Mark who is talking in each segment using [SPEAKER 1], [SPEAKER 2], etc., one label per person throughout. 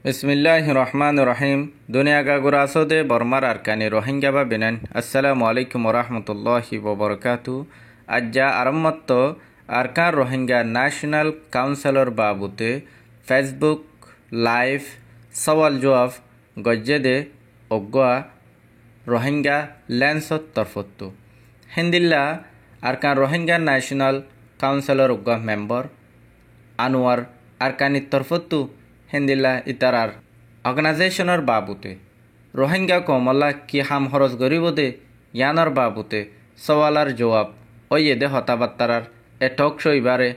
[SPEAKER 1] বিসমিল্লাহির রহমানির রহিম। দুনিয়া গাগুরাসোদে বর্মার আরকানি রোহিঙ্গা বিনান। আসসালামু আলাইকুম রহমতুল্লাহি ওবরকাতু। আজ্জা আরম্মত্ত আরকান রোহিঙ্গা ন্যাশনাল কাউন্সিলর বাবুতে ফেসবুক লাইভ সওয়াল জবাব গজ্জেদে অজ্ঞা রোহিঙ্গা ল্যান্সত তরফত্তু হিন্দিল্লা আরকান রোহিঙ্গা ন্যাশনাল কাউন্সিলর অজ্ঞা মেম্বার আনোয়ার আরকানির তরফত্তু হিন্দিল্লা ইতারার অর্গানাইজেশনের বাবুতে রোহিঙ্গা কমল্লা কি হাম হরজ গরিবদে ইয়ানোর বাবুতে সওয়ালার জবাব ওয়েদে হতাবাত্তারার এ টক শৈবারে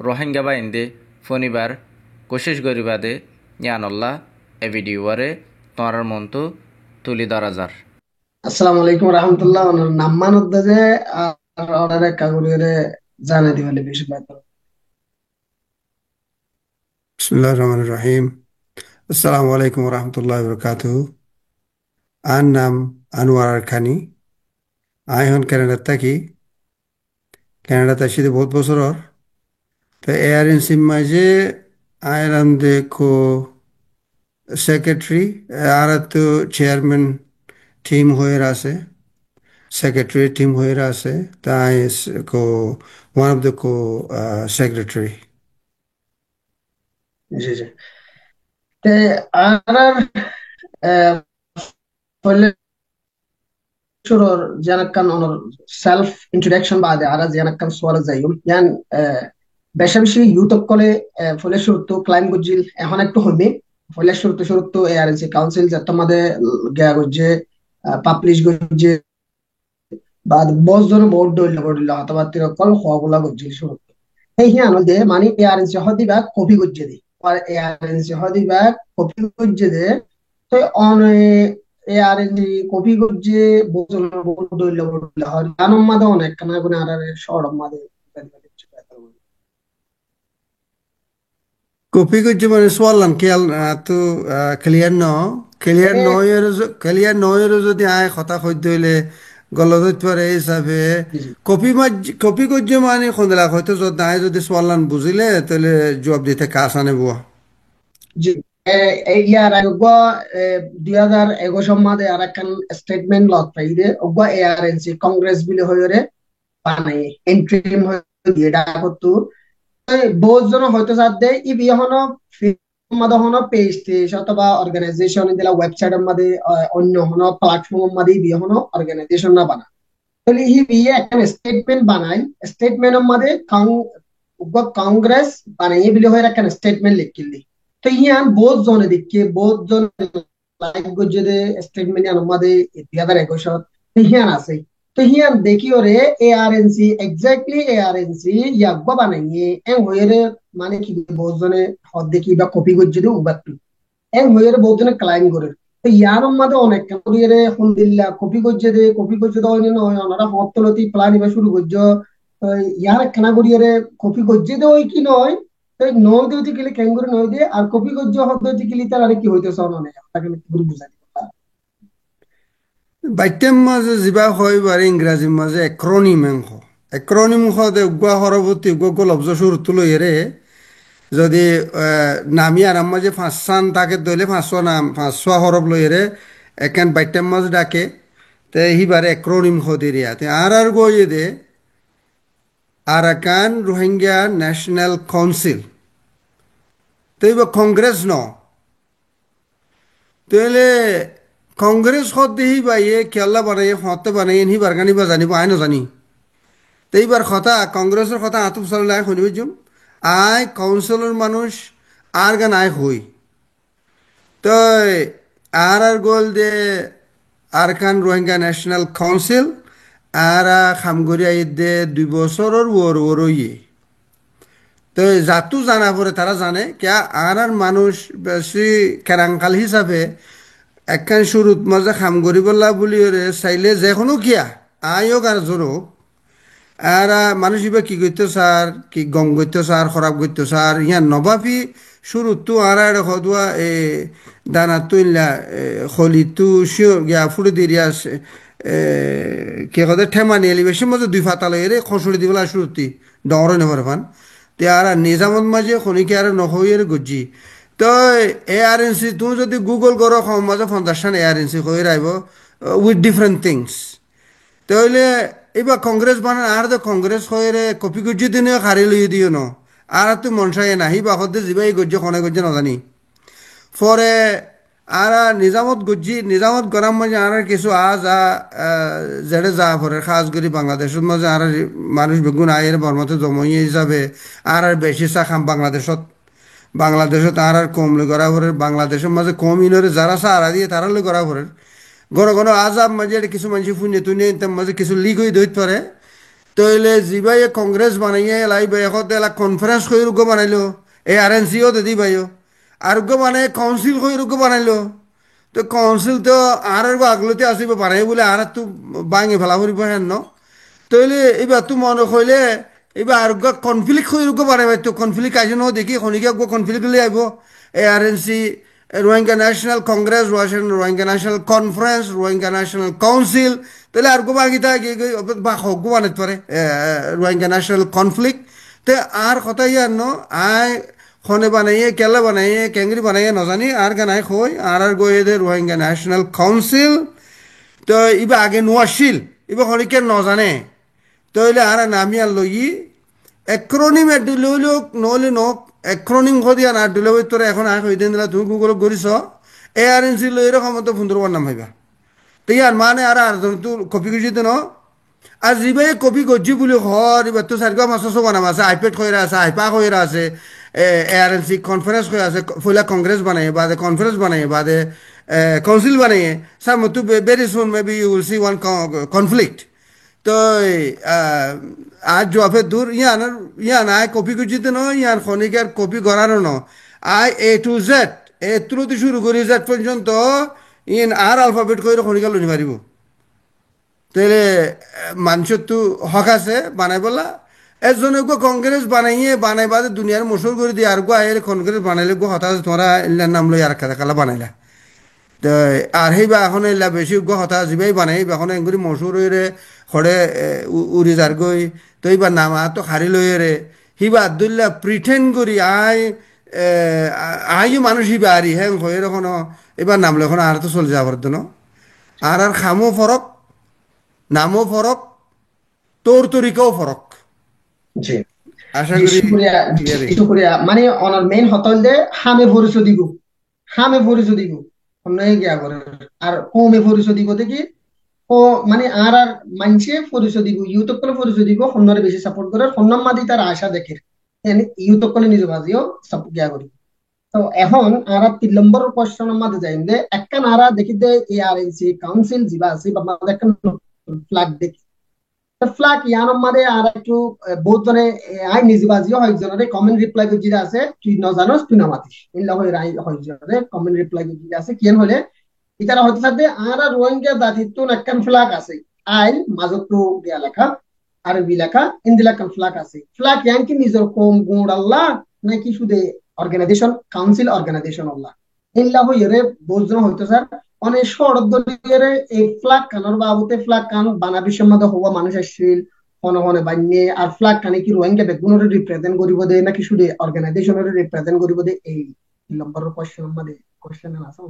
[SPEAKER 1] রোহিঙ্গা বা ইন্দে ফনিবার কোশিশ গরিবাদে ইয়ানল্লা এ ভিডিওরে তোমার মন্তু তুলি দরাজার।
[SPEAKER 2] আসসালামু আলাইকুম রহমতুল্লাহ ওনার নাম্মান উদ্দেজে আর অর্ডারে কাগুরিরে জানাই দিবেন বেশি বেতর।
[SPEAKER 3] Bismillahirrahmanirrahim. Assalamu alaikum warahmatullahi wabarakatuh. আর নাম আনোয়ার আরকানি। আই হন কানাডাত থাকি। কানাডাত আসিতে বহুত বছৰৰ। তো এআরএনসি মাঝে আইরাম দেখো সেক্রেটারি আর তো চেয়ারম্যান টিম হয়ে আছে, সেক্রেটারি টিম হয়ে আছে। তাই co one of the co secretary.
[SPEAKER 2] জি জি। তে আর ফলে শুরুর জানাক্কান ওনার সেলফ ইন্ট্রোডাকশন বাদে আর জানাক্কান সোয়াল যাইম ইয়ান বেশা বেশি ইউটিউব কলে ফলে শুরু ক্লাইম গুজিল এখন একটু হইবে ফলে শুরু এআরএনসি কাউন্সিল যত আমাদের গিয়া গুজে পাবলিশ গুজে بعد باز دونه بورد دول بورد الله تبارك وتعالى خواغلا گجيل شو هي هي انو ده ماني اي ار ان سي هدي با كوبي گجي دي اور اي ار ان سي هدي با كوبي گجي دي تو اون اي ار ان سي كوبي گجي بوزل بورد دول بورد الله انا ما ده অনেক কানা গুনা আর শর্ট মা দে
[SPEAKER 3] Kopi ko মানে সোয়ালাম খেয়াল তো ক্লিয়ার ন ক্লিয়ার নয়ের যদি আয় কথা সদ্য হইলে গলত পারে হিসাবে কপি করছে মানে খোঁদলা হয়তো যদি নাই যদি সোয়ালান বুঝিলে তাহলে জবাব দিতে কাজ আনে বুয়া।
[SPEAKER 2] জি ইয়ার আগা 2021 সম্মাদে আর একখান স্টেটমেন্ট লট পাইরে ওগা এআরএনসি কংগ্রেস বিলে হইরে বানাই এন্ট্রিম হয়ে দিয়ে ডাকতো বহুত জন হয়তো সাথে ই বিয়ে হনো মধ্যে হনো পেজ টেজ অথবা অর্গানাইজেশন দিলা ওয়েবসাইটের মধ্যে অন্য হনো প্ল্যাটফর্মের মধ্যে বিয়ে হনো অর্গানাইজেশন না বানা তাহলে ই বিয়ে একটা স্টেটমেন্ট বানাই স্টেটমেন্টের মধ্যে কংগ্রেস বানাই বিলে হয়ে একটা স্টেটমেন্ট লিখিলি তো ইয়ান বহুত জনে দেখি বহুত জন লাইক গজে স্টেটমেন্ট ইয়ান মধ্যে 2021 ইয়ান আছে তো হিয়ান দেখিও রে এআরএনসি এক্স্যাক্টলি এআরএনসি ইয়াব্বা বানাইয়ে এং হইরে মানে কি বহুত জনে হদ দেখি বা কপি গজে দে উবাত্তু এং হইরে বহুত জনে ক্লাইম করে তো ইয়ার মধ্যে অনেক করিয়ে আলহামদুলিল্লাহ কপি গজে দাও নয় ওনারা হত্তলতি প্ল্যান ইবা শুরু গজ্জ ইয়ার কেনা করিয়ে কপি গজে দে ওই কি নয় তো নয় দিতে গেলে কেন করে নয় দিয়ে আর কপি গজ্জ হদ দিতে গেলে তার আর কি হইতেছে অনেক তাকে পুরো বুঝাই
[SPEAKER 3] বাইটেম মাঝে যিবা হয় বারে ইংৰাজীৰ মাঝে এক্রনিম অংশ এক্রনিম দে উগা সরবর্তী উগা লব্জ শুরু তুলো এরে যদি নামি আর মাঝে পাঁচশান তাকে দলে পাঁচশো নাম পাঁচশো হরফ লইরে একান বাইটেম মাঝে ডাকে তে হিবারে এক্রনিম হদিরিয়া তে আর গইয়ে দে আরাকান রোহিঙ্গা ন্যাশনাল কাউন্সিল তো এবার কংগ্রেস ন তাহলে কংগ্রেস হত দেহি বাইয়ে কেল্লা বানাই হতে বানাই হি বারগানি বা জানিব আই নজানি তো এইবার কথা কংগ্রেসের কথা আতুফ সাল্লাহ শুনিব জুম আই কাউন্সিলর মানুষ আর গান আই হই তো আর গোল দে আরকান রোহিঙ্গা ন্যাশনাল কাউন্সিল আর খামগরিয়া দে 2 বছরের ওর ইয়ে তো যাতু জানা পরে তারা জানে কে আর মানুষ বেশি কেরাঙ্কাল হিসাবে একখান শুরুত মাঝে খাম গরিবল্লা বলি চাইলে যে কোনো কিয়া আয়োগ আর জোরক আর মানুষ এবার কি করতো স্যার কি গম করতো স্যার খরাব করতো স্যার ইয়ার নবাফি শুরুত তো আর হদুয়া এ দানা তুইলা খলি তু শিও গিয়া ফুড়ে দিরিয়া কে কথা ঠেমা নিয়ে বেশি মধ্যে 2 ফাতা লই রে খসড়ি দিবলা শুরুতি ডরে নেবার ফান তে আর নিজামত মাঝে খনিকে আর নহইয়ের গজ্জি তো ARNC তুমি যদি গুগল করো সমাজে 50টা ARNC হয়ে রাইব উইথ ডিফারেন্ট থিংস তাহলে এবার কংগ্রেস বানান আর তো কংগ্রেস হয়ে কপি গজ্জি দিনে খারি লই দিও ন আর তো মনসাই না হি বাহতে যাবা এই গজ্জি খনে গজ্জি নাজানি পরে আর নিজামত গরম মাঝে আর কিছু জেড়ে যা পরে খাস করি বাংলাদেশের মাঝে আর মানুষ বেগুন আয়ের বর্মতে জমইয়ে হিসাবে আর বেশি চা খাম বাংলাদেশত আর কম লে করা পরে বাংলাদেশের মাঝে কম ইনরে যারা সারা দিয়ে তারা লে করা পরে ঘন আজাব মাঝে কিছু মানুষ ফুনে তুনে তার মাঝে কিছু লিক হয়ে দইত পারে তইলে জিবাই কংগ্রেস বানাইয়ে লাইবে এখন এলা কনফারেন্স করে রুগো বানাইলো ARNCও দিদি ভাইও আরোগ্য মানে কাউন্সিল করে রোগ্য বানাইলো তো কাউন্সিল তো আর আগলতে আসিব বানাই বলে আর তো বাঙে ফেলা করিব হেন ন তইলে এবার তো মনে হইলে এবার আরোগ্য কনফ্লিক্ট করে রোগ্য বানাই তো কনফ্লিক্ট আইজ ন দেখি খনিকে কনফ্লিক্ট লে আইব ARNC Rohingya national Congress Rohingya national conference Rohingya national council তাহলে আর গো বাকি থাকে বা হক বানাইতে পারে রোহিঙ্গা ন্যাশনাল কনফ্লিক্ট তে আর কথা ইয়ার ন আয় খনে বানাইয়ে কেলা বানাইয়ে কেঙ্গরি বানাইয়ে নজানি আর গানাই খই আর গয়ে দে রোহিঙ্গা ন্যাশনাল কাউন্সিল তো ইবা আগে নোয়াশিল ইবা খনিকে নজানে তইলে আর নামি আর লই অ্যাক্রোনিম লইলক নলে নক অ্যাক্রোনিম খদিয়া না দিলে তোর এখন আয় হই দিন তুমি গুগল করিস ARNC লই এরকম তো সুন্দরবন নাম হইবা তো ইয়ার মানে আর তুই কপি করছিস ন আর যিবাই কপি করছি বলে হর এবার তো সার্গা মাছ বানাম আছে আইপ্যাড হয়ে আছে আইপা হয়ে আছে ARNC কনফারেন্স হয়ে আছে ফইলা কংগ্রেস বানাই বাদে কনফারেন্স বানাই বাদে কাউন্সিল বানাই সাম তো very soon maybe you will see one conflict তো আজ জফে দূর ইয়ান আয় কপি করছিতে ন ইয়ান খনিকার কপি করানো ন আয় A to Z এত্রুতে শুরু করি Z পর্যন্ত ইন আর আলফাবেট করে খনিকা লনি পারিব তাহলে মানুষের তো হক আছে বানাই বলা এজনে গো কংগ্রেস বানাই বাদে দুনিয়ার মশহুর করে দিয়ে আর গো আয়ের কংগ্রেস বানাইলে গো হতাশ তোমরা এলার নাম লই আর কালা বানাইলা তো আর সেইবা এখন এলা বেশি গো হতাশ যিবাই বানাই এখন এগুলি মশহুর হয়ে খড়ে উড়ি যার গই তো এইবার নামা তো হারি লই রে হিবা আবদুল্লাহ প্রিটেন্ড করি আই মানুষ হিবা আরি হ্যাঁ হয়ে এখন এবার নামলে এখন আর তো চলে যাবার জন্য আর খামো ফরক নামও ফরক তোর তরিকাও ফরক
[SPEAKER 2] জি
[SPEAKER 3] আশা করি
[SPEAKER 2] মানে অনার মেইন হতল দে হামে পরিচয় দিব অন্য গিয়া করে আর কমে পরিচয় দিব দেখি ও মানে আর মানছে পরিচয় দিব ইউটিউব করে পরিচয় দিব অন্যরে বেশি সাপোর্ট করে অন্য মাদি তার আশা দেখে ইউটিউব করে নিজে বাজিও সাপোর্ট গিয়া করি তো এখন আর 3 নম্বর কোশ্চেনের মধ্যে যাই দে একখান আর দেখি দে ARNC কাউন্সিল জিবা আছে বা আমাদের একটা ফ্ল্যাগ দেখি ফ্ল্যাগ ইয়ানোর মধ্যে আর একটু বহুত জনে আই নিজবাজিও হয় জনের কমেন্ট রিপ্লাই করে যেটা আছে তুই ন জানোস তুই না মাতিস ইনলা হয় রাই হয় জনের কমেন্ট রিপ্লাই করে যেটা আছে কেন হলে এটারা হতে সাথে আর রোহিঙ্গা জাতিত্ব একখান ফ্ল্যাগ আছে আইল মাজত তো দেয়া লেখা আরবি লেখা হিন্দি লেখা ফ্ল্যাগ আছে ফ্ল্যাগ ইয়ানকি নিজের কম গুণ আল্লাহ নাকি শুধু অর্গানাইজেশন কাউন্সিল অর্গানাইজেশন আল্লাহ ইনলা হইরে বহুত জন হইতো স্যার অনেক শরদ্দলিয়ের এই ফ্ল্যাগ কানোর বাবুতে ফ্ল্যাগ কান বানাবিশের মধ্যে হওয়া মানুষ আসছিল হনে হনে বান্যে আর ফ্ল্যাগ কানে কি রোহিঙ্গা বেগুনের রিপ্রেজেন্ট করিব দে নাকি শুধু অর্গানাইজেশনের রিপ্রেজেন্ট করিব দে এই নম্বর কোশ্চেনের মধ্যে কোশ্চেন আছে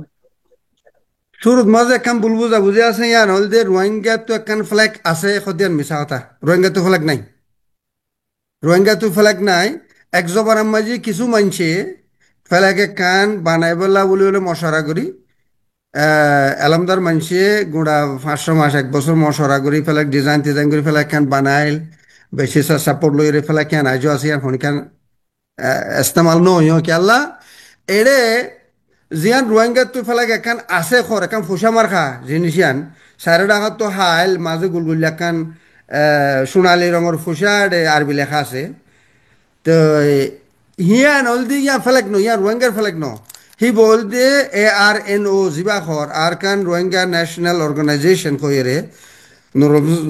[SPEAKER 3] শুরুত মাঝে একখান বুলবু যা বুঝে আছে ইয়ান হল যে রোহিঙ্গা তো একখান ফ্ল্যাগ আছে সদিয়ান মিছা কথা রোহিঙ্গা তো ফ্ল্যাগ নাই এক জবানার মাঝে কিছু মানছে ফ্ল্যাগ একখান বানাই বলা বলে হলে মশারা করি এলামদার মানুষে গোড়া 500 মাস 1 বছর মশরা করে ফেলে ডিজাইন করে ফেলে খান বানাইল বেশি সাপোর্ট লই ফেলে খান আইজো আছে আর ফোনখান ইস্তেমাল নয় কেলা এড়ে জিয়ান রোহিঙ্গা তো ফেলে এখান আছে খর এখান ফুসা মারখা জিনিসিয়ান সাড়ে টাকা তো হাইল মাঝে গুলগুল এখান সোনালি রঙের ফুসা আরবি লেখা আছে তো হিয়ান হলদি ইয়া ফেলেক ন ইয়া রোহিঙ্গার ফেলেক ন হি বলতে ARNO জিবাখর আরকান রোহিঙ্গা ন্যাশনাল অর্গানাইজেশন কইরে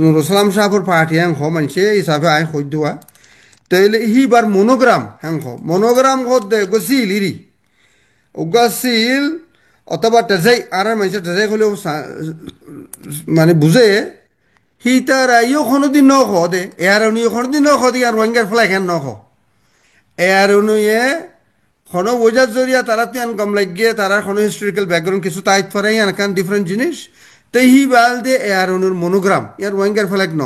[SPEAKER 3] নুরুসলাম সাহর পার্টি হ্যাং হ মানছে হিসাবে আই কই দেওয়া তাইলে হিবার মনোগ্রাম হ্যাং হ মনোগ্রাম হদ দে গসিল ইরি উগাসিল অথবা টেজাই আর মানছে টেজাই হলেও মানে বুঝে হি তার ইও কোনোদিন ন হ দে ARNO কোনোদিন ন হ দে আর রোহিঙ্গার ফ্ল্যাগ হ্যান ন হ ARNO কোনো ওজার জরিয়া তারা তো আন কম লাগিয়ে তারা কোনো হিস্টোরিক্যাল ব্যাকগ্রাউন্ড কিছু তাইত পারে আনকান ডিফারেন্ট জিনিস তো হি বাল দে এয়ার অনুর মনোগ্রাম ইয়ার ওয়াঙ্গার ফ্ল্যাগ ন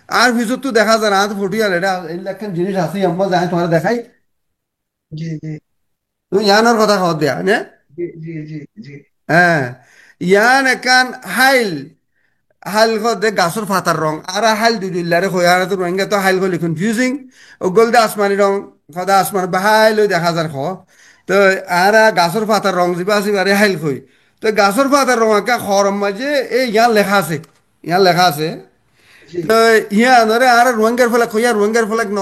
[SPEAKER 3] আর ভিতর তো দেখা যায় না ফটো আর এটা এই লেখান জিনিস আছে আমরা যাই তোমার দেখাই
[SPEAKER 2] জি জি
[SPEAKER 3] তুমি ইয়ানোর কথা কও দেয়া না
[SPEAKER 2] জি জি জি জি
[SPEAKER 3] হ্যাঁ ইয়ান একান হাইল হাল দে গাছর ফাতার রং আর হাল দুই দিল্লারে হয়ে আর তো রোহিঙ্গা তো হাইল গলি কনফিউজিং ও গল দে আসমানি রং সদা আসমান বাহাইল দেখা যার খ তো আর গাছর ফাতার রং যিবা আছে বারে হাইল কই তো গাছর ফাতার রং একা খরম মাঝে এই ইয়ান লেখা আছে ইয়ান লেখা আছে
[SPEAKER 2] জি
[SPEAKER 3] তো ইয়ান ধরে আর রোহিঙ্গার ফলাক হইয়া রোহিঙ্গার ফলাক ন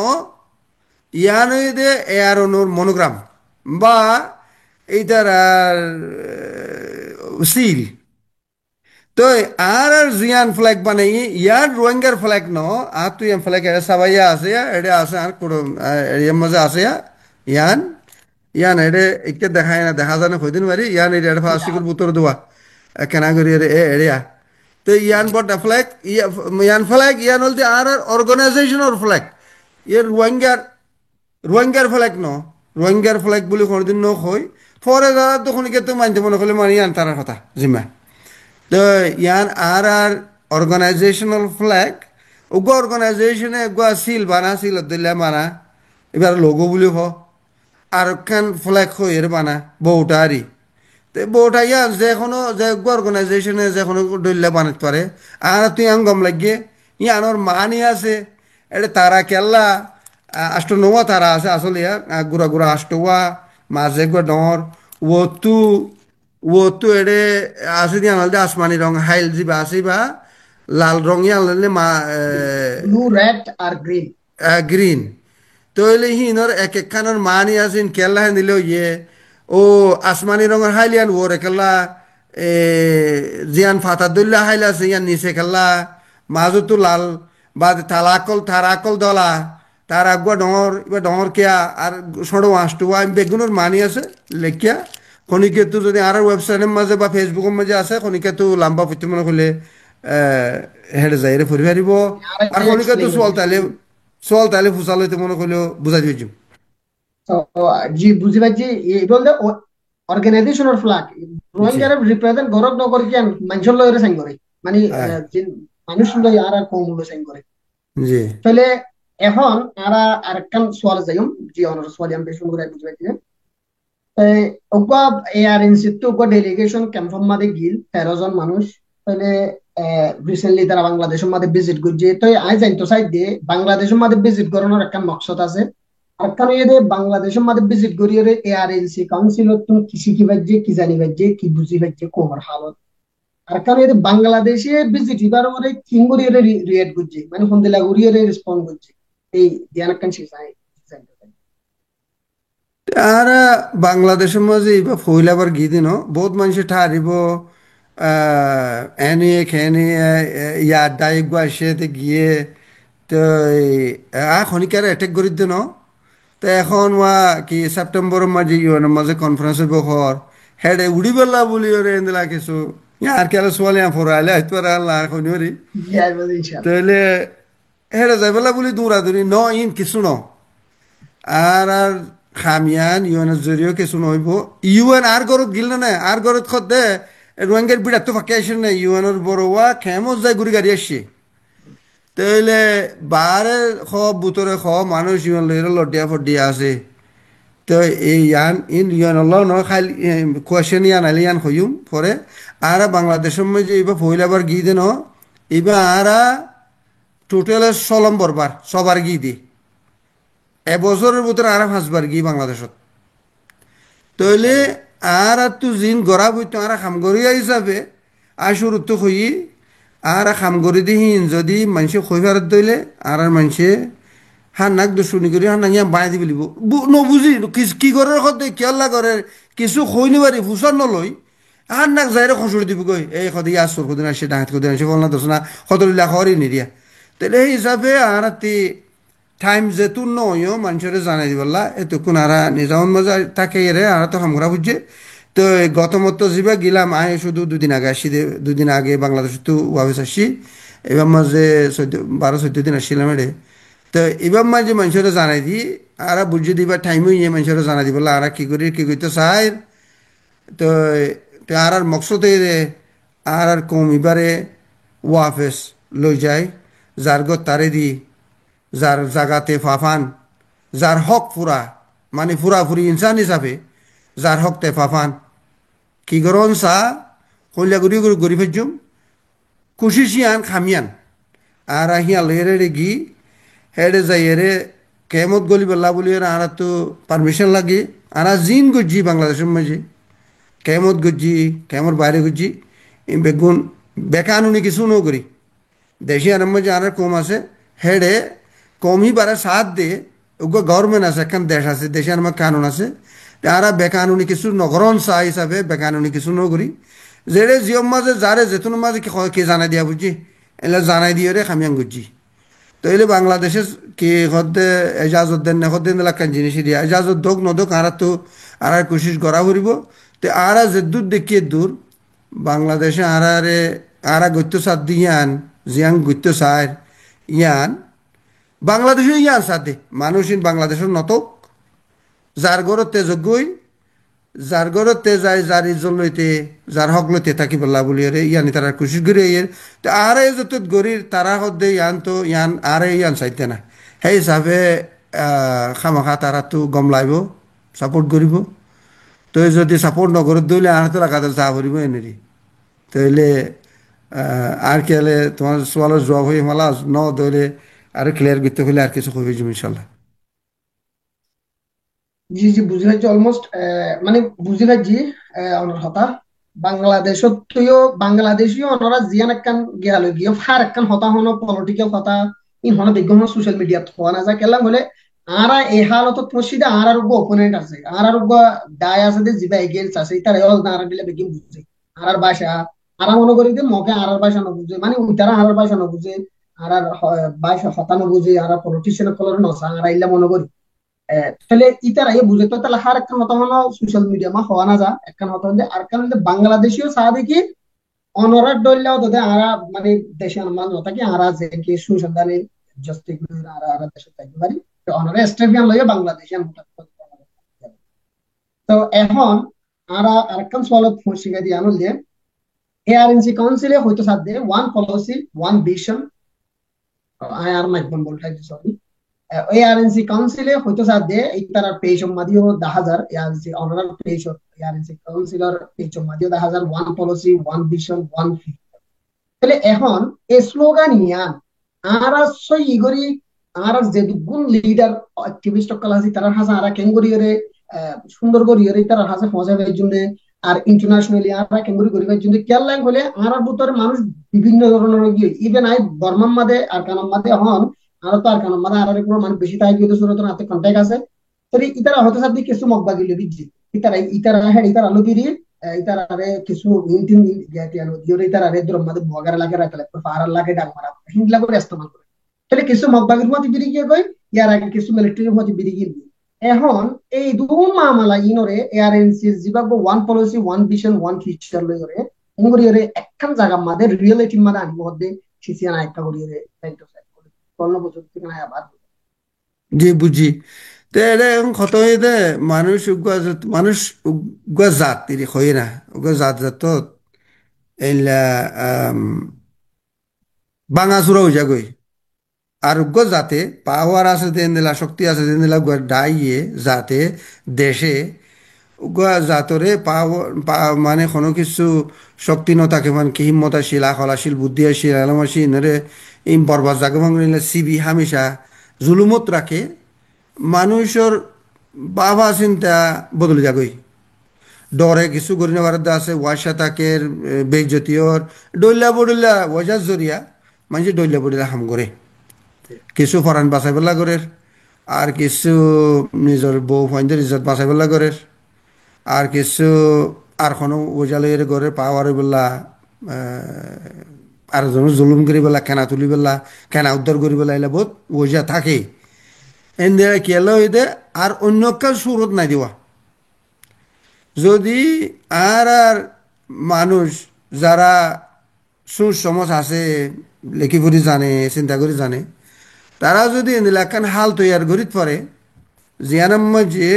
[SPEAKER 3] ইয়ান ওই দে এয়ার অনুর মনোগ্রাম বা এইটার আর সিল তো আর জিয়ান ফ্ল্যাগ বানাই ইয়ার রোহিঙ্গার ফ্ল্যাগ ন আর তুই এম ফ্ল্যাগ সাবাইয়া আছে এটা আছে আর কোনো এর মাঝে আছে ইয়ান ইয়ান এটা একে দেখায় না দেখা যায় না কইদিন পারি ইয়ান এটা ফার্স্টিকুর বুতর দেওয়া কেনা করি এরিয়া তো ইয়ান বট ফ্ল্যাগ ইয়ান ফ্ল্যাগ ইয়ান হলতে আর অর্গানাইজেশনের ফ্ল্যাগ ইয়ার রোহিঙ্গার ফ্ল্যাগ ন রোহিঙ্গার ফ্ল্যাগ বলে কোনোদিন ন হয় পরে যারা তখন তো মানতে মনে করলে মানে ইয়ান তার কথা জিম্মা তো ইয়ান আর অর্গানাইজেশনাল ফ্ল্যাগ ওগো অর্গানাইজেশনে গো সিল বানা সিল দিল্লা বানা এবার লোগো বলি হ আর খান ফ্ল্যাগ হই এর বানা বউটারি তো বউটা ইয়ান যে কোনো যে অর্গানাইজেশনে যে কোনো দল্লা বানাতে পারে আর তুই আম গম লাগিয়ে ইয়ানোর মানি আছে এটা তারা কেল্লা আষ্ট নোয়া তারা আছে আসলে গুড়া গুড়া আষ্টওয়া মাঝে গো ডর ও তো এডে আছে দিয়ে আনলে আসমানি রং হাইল যিবা আছে বা লাল রং আনলে
[SPEAKER 2] ব্লু রেড আর গ্রিন
[SPEAKER 3] গ্রিন তো এলে হিনর এক একখানোর মানি আছেন কেল্লা হেন দিলেও ইয়ে ও আসমানি রঙের হাইলিয়ান ওর একেল্লা জিয়ান ফাতার দল্লা হাইল আছে ইয়ান নিচে খেলা মাজতো লাল বা থারাকল দলা তার আগুয়া ডর এবার ডর কেয়া আর সড়ো আঁচটোয়া বেগুনের মানি আছে লেখিয়া খনিকে তো যদি আর ওয়েবসাইটের মাঝে বা ফেসবুকের মাঝে আছে খনিকে তো লাম্বা পড়তে মনে করলে হেঁটে যাই রে ফুরি ফারিব আর খনিকে তো সোয়াল তাইলে ফুসাল হইতে মনে করলেও বুঝাই দিয়েছি
[SPEAKER 2] জি বুঝি পাচ্ছি এই বলতে অর্গানাইজেশনের ফ্ল্যাগ রোহিঙ্গার রিপ্রেজেন্ট গরক নগর কি মানুষের লয়ের সাইন করে মানে মানুষ লই আর কম হলো সাইন করে
[SPEAKER 3] জি
[SPEAKER 2] তাহলে এখন আরেকখান সোয়াল যাইম জি অনার সোয়াল আমি বেশ সুন্দর বুঝি পাচ্ছি ওগা এআরএনসি তো ওগা ডেলিগেশন ক্যাম্পের মাঝে গিল 13 জন মানুষ তাহলে রিসেন্টলি তারা বাংলাদেশের মাঝে ভিজিট করছে তো আই জানতো সাইড দিয়ে বাংলাদেশের মাঝে ভিজিট করানোর একটা মকসদ আছে আরেকখান ইয়ে বাংলাদেশের মাঝে ভিজিট করিয়ে এআরএনসি কাউন্সিল তুমি কৃষি কি বাজছে কি জানি বাজছে কি বুঝি বাজছে কোমর হালত আরেকখান ইয়ে বাংলাদেশে ভিজিট এবার ওরে কিং করিয়ে রিয়েক্ট করছে মানে ফোন করিয়ে রেসপন্ড করছে এই ধ্যান একখান শেষ হয়
[SPEAKER 3] আর বাংলাদেশের মাঝে এবার ফইলাবার গিয়ে দিন বহুত মানুষে ঠারিব এনে খেনে ইয়ার ডাইক আসে গিয়ে তো খনিকার অ্যাটেক করে দিন তো এখন কি সেপ্টেম্বরের মাঝে ইউএনের মাঝে কনফারেন্স হইব হর হেডে উড়ি বেলা বলি ওরে এনদিলা কিছু আর কেন সোয়ালে ফরাইলে হয়তো আল্লাহ খনিওরি তাহলে হেডে যাই বেলা বলি দৌড়াদৌড়ি ইন কিছু আর খামিয়ান ইউএনের জরিয়েও কিছু নহইব ইউএন আর গরত গিল না আর গরত খত দে রোহিঙ্গার বিড়াত তো ফাঁকে আসেন না ইউএনের বড়োয়া খেমত যায় ঘুরি গাড়ি আসছে তাইলে বারে বুতরে মানুষ ইউএন লইরে লডিয়া ফডিয়া আছে তো এই ইউএন ন খাই কোয়েশন ইয়ান আলি ইয়ান হইম পরে আর বাংলাদেশের মধ্যে এইবার ফইলাবার গিয়ে দেন এইবার আর টোটাল সলম বরবার সবার গিয়ে দি এবছরের ভিতরে আর 5 বার গিয়ে বাংলাদেশত তইলে আর তো জিন গড়া বইতো আর খামগরিয়া হিসাবে আর শুরুত তো হই আর খামগরি দিহিন যদি মানুষে খইবার দইলে আর মানুষে হান নাক দুশুনি করি হান নাকি বাই দি বলিব নবুঝি কি করে সদে কেলা করে কিছু খই নিবারি ফুসর নলই হান নাক যাইরে খসুরি দিব গই এই সদি আসর কদিন আসে ডাঙাত কদিন আসে বল না দোষ না সদলিলা খরি নিদিয়া তাহলে সেই হিসাবে আর টাইম যেহেতু নয়ও মানুষের জানাই দিবলা এতক্ষণ আর নিজামন মজা থাকে রে আর তো হামরা বুঝছে তো গত মতো যা গেলাম আয় শুধু 2 দিন আগে আসি 2 দিন আগে বাংলাদেশ তো ওয়াবেস আসছি এবার মাঝে 12-14 দিন আসছিলাম রে তো এবার মাঝে মানুষের জানাই দি আর বুঝিয়ে দিবা টাইম হইয়ে মানুষের জানা দিব আর কি করি কি করতে চাই তো তো আর মকসদে আর কম এবারে ওয়াফেস লই যায় যার গত তারে দি যার জাগাতে ফাফান যার হক পুরা মানে পুরাপুরি ইনসান হিসাবে যার হক তে ফাফান কি গরন সা কইলা গুড়ি গুড়ি গড়ি ফেজুম কুশিসিয়ান খামিয়ান আর আহিয়া লেরে গি হেডে যাইরে কেমত গলি বেলা বলি আর তো পারমিশন লাগে আর জিন গজ্জি বাংলাদেশের মাঝে কেমত গজ্জি কেমর বাইরে গজ্জি বেগুন বেকানুনি কিছু ন করি দেশি আর মাঝে আর কম আছে হেডে কমই বারে সাথ দে ওগো গভর্নমেন্ট আছে একখান দেশ আছে দেশে আমার কানুন আছে তারা বেকানুনি কিছু নগরণ চা হিসাবে বেকানুনি কিছু ন করি যেরে জিয়ম মাঝে যারে যেতুন মাঝে কে জানাই দিয়া বুঝছি এলে জানাই দিয়ে রে খামিয়াং গুজি তো এলে বাংলাদেশে কি হদ্দে এজাজত দেন না হদ্দেন এলাকান জিনিস দিয়া এজাজত দোক নদোক আর তো আর কোশিশ করা করিব তো আর যে দূর দেখিয়ে দূর বাংলাদেশে আর গত্য সাদ দিয়ান জিয়াং গত্য সার ইয়ান বাংলাদেশে ইয়ান সাথে মানুষ বাংলাদেশের নতক যার গড়তে যোগ্যই যার গড়তে যায় যার ইজন লইতে যার হক লইতে থাকি বললা বলি রে ইয়ানি তারা খুশি করে ইয়ের তো আর যত গরির তারা হদ্দে ইয়ান তো ইয়ান আর ইয়ান চাইতে না সেই হিসাবে খামাখা তারা তো গম লাইব সাপোর্ট করিব তো যদি সাপোর্ট নকরে দইলে আর তো রাখা চা করিব এনেরি তইলে আর কি হলে তোমার সোয়ালের জবাব হয়ে মালা ন দইলে আর ক্লিয়ার করতে হলে আর কিছু কবি ইনশাল্লাহ
[SPEAKER 2] জি জি বুঝি পাইছি অলমোস্ট মানে বুঝি পাইছি অনর হতা বাংলাদেশত তুইও বাংলাদেশীয় অনরা জিয়ান একখান গিয়াল গিয়ে ফার একখান হতা হন পলিটিক্যাল কথা ইন হন বিজ্ঞান সোশ্যাল মিডিয়াত হওয়া না যা কেলাম হলে আরা এই হালত প্রসিদে আর ওপোনেন্ট আছে আর দায় আছে যে জিবা এগেইনস্ট আছে ইতার হল না আর দিলে বেগিন বুঝছে আর ভাষা আর মনে করি যে মকে আর ভাষা না বুঝে মানে উইতারা আর ভাষা না বুঝে আর ভাষা হতা না বুঝে আর পলিটিশিয়ান কলর নসা আর ইল্লা মনে করি তাহলে ইতারা এ বুঝে তো তাহলে হার একটা হতা হলো সোশ্যাল মিডিয়া মা হওয়া না যা একটা হতা হলে আর কারণ বাংলাদেশীয় সাহাবে কি অনরার ডল্লাও তো আরা মানে দেশের মান হতা কি আরা যে কি সুসন্ধানে জস্তি আর আর দেশে থাকতে পারি তো অনরা স্টেডিয়াম লইয়া বাংলাদেশিয়ান তো এখন আরা আরেকখান সওয়ালত শিখা দিয়ে আনল যে এআরএনসি কাউন্সিলে হয়তো সাথে ওয়ান পলিসি ওয়ান ভিশন আই আর মাইকবন বলতে সরি এআরএনসি কাউন্সিলে হয়তো সাথে এই তার পেজ মাদিও 10,000 এআরএনসি অনারাল পেজ এআরএনসি কাউন্সিলর পেজ মাদিও 10,000 one policy one vision one future তাহলে এখন এই স্লোগান ইয়ান আর সই ইগরি আর যে গুণ লিডার অ্যাক্টিভিস্ট কল আছে তারা হাসা আর কেন করিরে সুন্দর করিরে তারা হাসা পৌঁছাবার জন্য আর ইন্টারন্যাশনালি আর কেন করিবার জন্য কেয়ার লাইন হলে আর ভিতরে মানুষ বিভিন্ন ধরনের রোগী ইভেন আই বর্মার মাঝে আর কানার মাঝে হন আর তো আর কানার মাঝে আর কোনো মানুষ বেশি তাই কিন্তু সুরত হাতে কন্ট্যাক্ট আছে তবে ইতারা হয়তো সাথে কিছু মগবা গিলে দিচ্ছি ইতারা হ্যাঁ ইতারা আলো দিরি ইতারা আরে কিছু ইন্টিন জ্ঞাতিয়ানো দিওরে ইতারা আরে দ্রম মাঝে বগার লাগে রাখলে পাহাড় লাগে ডাক মারা হিংলা করে ইস্তেমাল করে তাহলে কিছু মগবাগির মধ্যে বিড়ি গিয়ে কই ইয়ার আগে কিছু মিলিটারির মধ্যে বিড়ি গিয়ে এখন এই দুন মামলা ইনরে এআরএনসির জিবাগ one policy one vision one future লইরে উঙ্গরিরে একখান জায়গা মাঝে রিয়েলিটি মাঝে আনব হদ্দে সিসিয়ানা একটা করিরে সাইটো সাইড করে কোন বছর থেকে না আবার
[SPEAKER 3] জি বুঝি তো এটা এখন কত হয়ে দে মানুষ উগ্র জাত তিরি হয়ে না উগ্র জাত জাত এইলা বাঙাচুরা হয়ে যাগই আর উগ্র জাতে পাওয়ার আছে দেন দিলা শক্তি আছে দেন দিলা ডাইয়ে জাতে দেশে উগ্র জাতরে মানে কোনো কিছু শক্তি নথাকে মানে কি হিম্মতাশীল আখলাশীল বুদ্ধিশীল আলমাশীল নরে এই বরবাদ জাগে ভাঙলে সিবি হামেশা জুলুমত রাখে মানুষের বাবা চিন্তা বদলে যাগই ডরে কিছু করি নেবার আছে ওয়াশা তাকের বেজতীয়র ডইলা বডিলা ওয়াজার জরিয়া মানুষ ডইলা বডিলা হাম করে কিছু ফরান বাঁচাই পেলা করে আর কিছু নিজের বউ ফাইন্দের ইজ্জত বাঁচাই পেলা করে আর কিছু আর কোনো ওজালের করে পাওয়ার বেলা আর জুলুম করি বেলা কেনা তুলি বেলা কেনা উদ্ধার করি বেলা এলে বহুত ওজা থাকে এনে কেলো দে আর অন্য কাজ সুরত নাই দেওয়া যদি আর মানুষ যারা সুসমাজ আছে লেখি পড়ি জানে চিন্তা করে জানে তারা যদি এলাকান হাল তৈয়ার করি পরে জিয়ানৰ মাঝে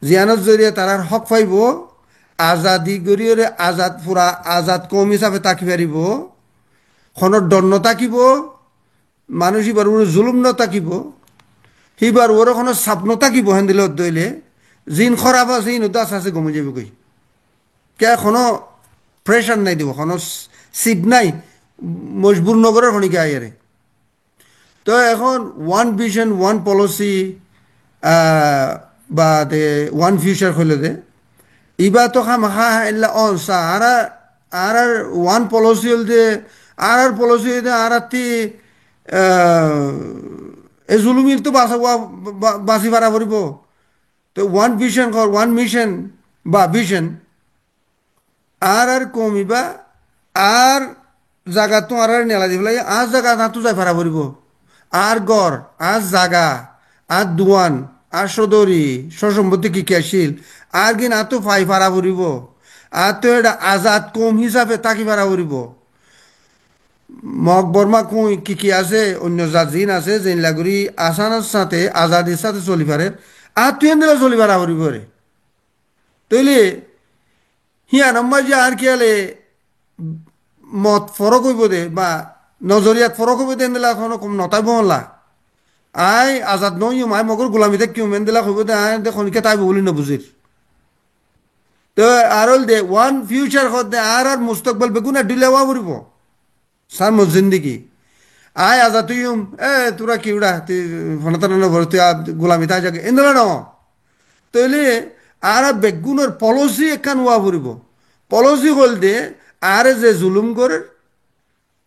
[SPEAKER 3] জিয়ানৰ জৰিয়ে তাৰাৰ হক পাইব আজাদি গৰিয়ৰে আজাদ পুরা আজাদ কম হিসাবে তাকি পারিব খনৰ দণ্ড তাকিব মানুষ এবার ওর জুলুম নতাকিব সিবার ওর খনৰ চাপ নতাকিব হেন্দিলে দইলে জিন খরাব আছে ইন দাস আছে গমে যাবে কই কে কোনো প্রেশার নাই দিব কোনো সিট নাই মজবুর নগরের খনিকে আইয়ারে তো এখন ওয়ান ভিশন ওয়ান পলিসি বা দে ওয়ান ফিউচার হইলে দে ইবা তো খামাখা এলা অনসা আর ওয়ান পলিসি হল দে আর পলিসি দে আর তি এ জুলুমির তো বাঁচি পারা পড়ব তো ওয়ান ভিশন ওয়ান মিশন বা ভিশন আর কমিবা আর জায়গা তো আর নেলা দিব লাগে আর জায়গা না তো যাই পারা পড়ব আর গড় আর জাগা আর দুয়ান আর সদরি সসম্পত্তি কি ক্যাশিল আর কি না তো ফাই পারা পড়ব আর তো এটা আজাদ কম হিসাবে তাকি পারা পড়ব মগ বর্মা কুই কি আছে অন্য জিন আছে যেন লাগুরি আসানের সাথে আজাদির সাথে চলি পারে আর তুই দিলে চলি পারা পড়ব রে তৈলে হিয়া নম্বর যে আর কি হলে মত ফরক হইব দে বা নজরিয়াত ফরক হইব দে দিলা কোনো কম নতাইব হলা আই আজাদ নই মাই মগর গোলামিতে কিউ মেন দিলা হইব দে আই দেখনিকে তাইব বলি নবুজির তো আর দে ওয়ান ফিউচার হদ দে আর মুস্তকবল বেগুনা ডিলেওয়া পড়ব সার মোর জিন্দিগি আয় আজা তুই তোরা কি উড়া তুই ফোনতান তুই গোলামি তাই যাকে এন্দলা ন তৈলে আর বেগুনের পলিসি এখান হওয়া পড়ব পলিসি হল দে আর যে জুলুম করে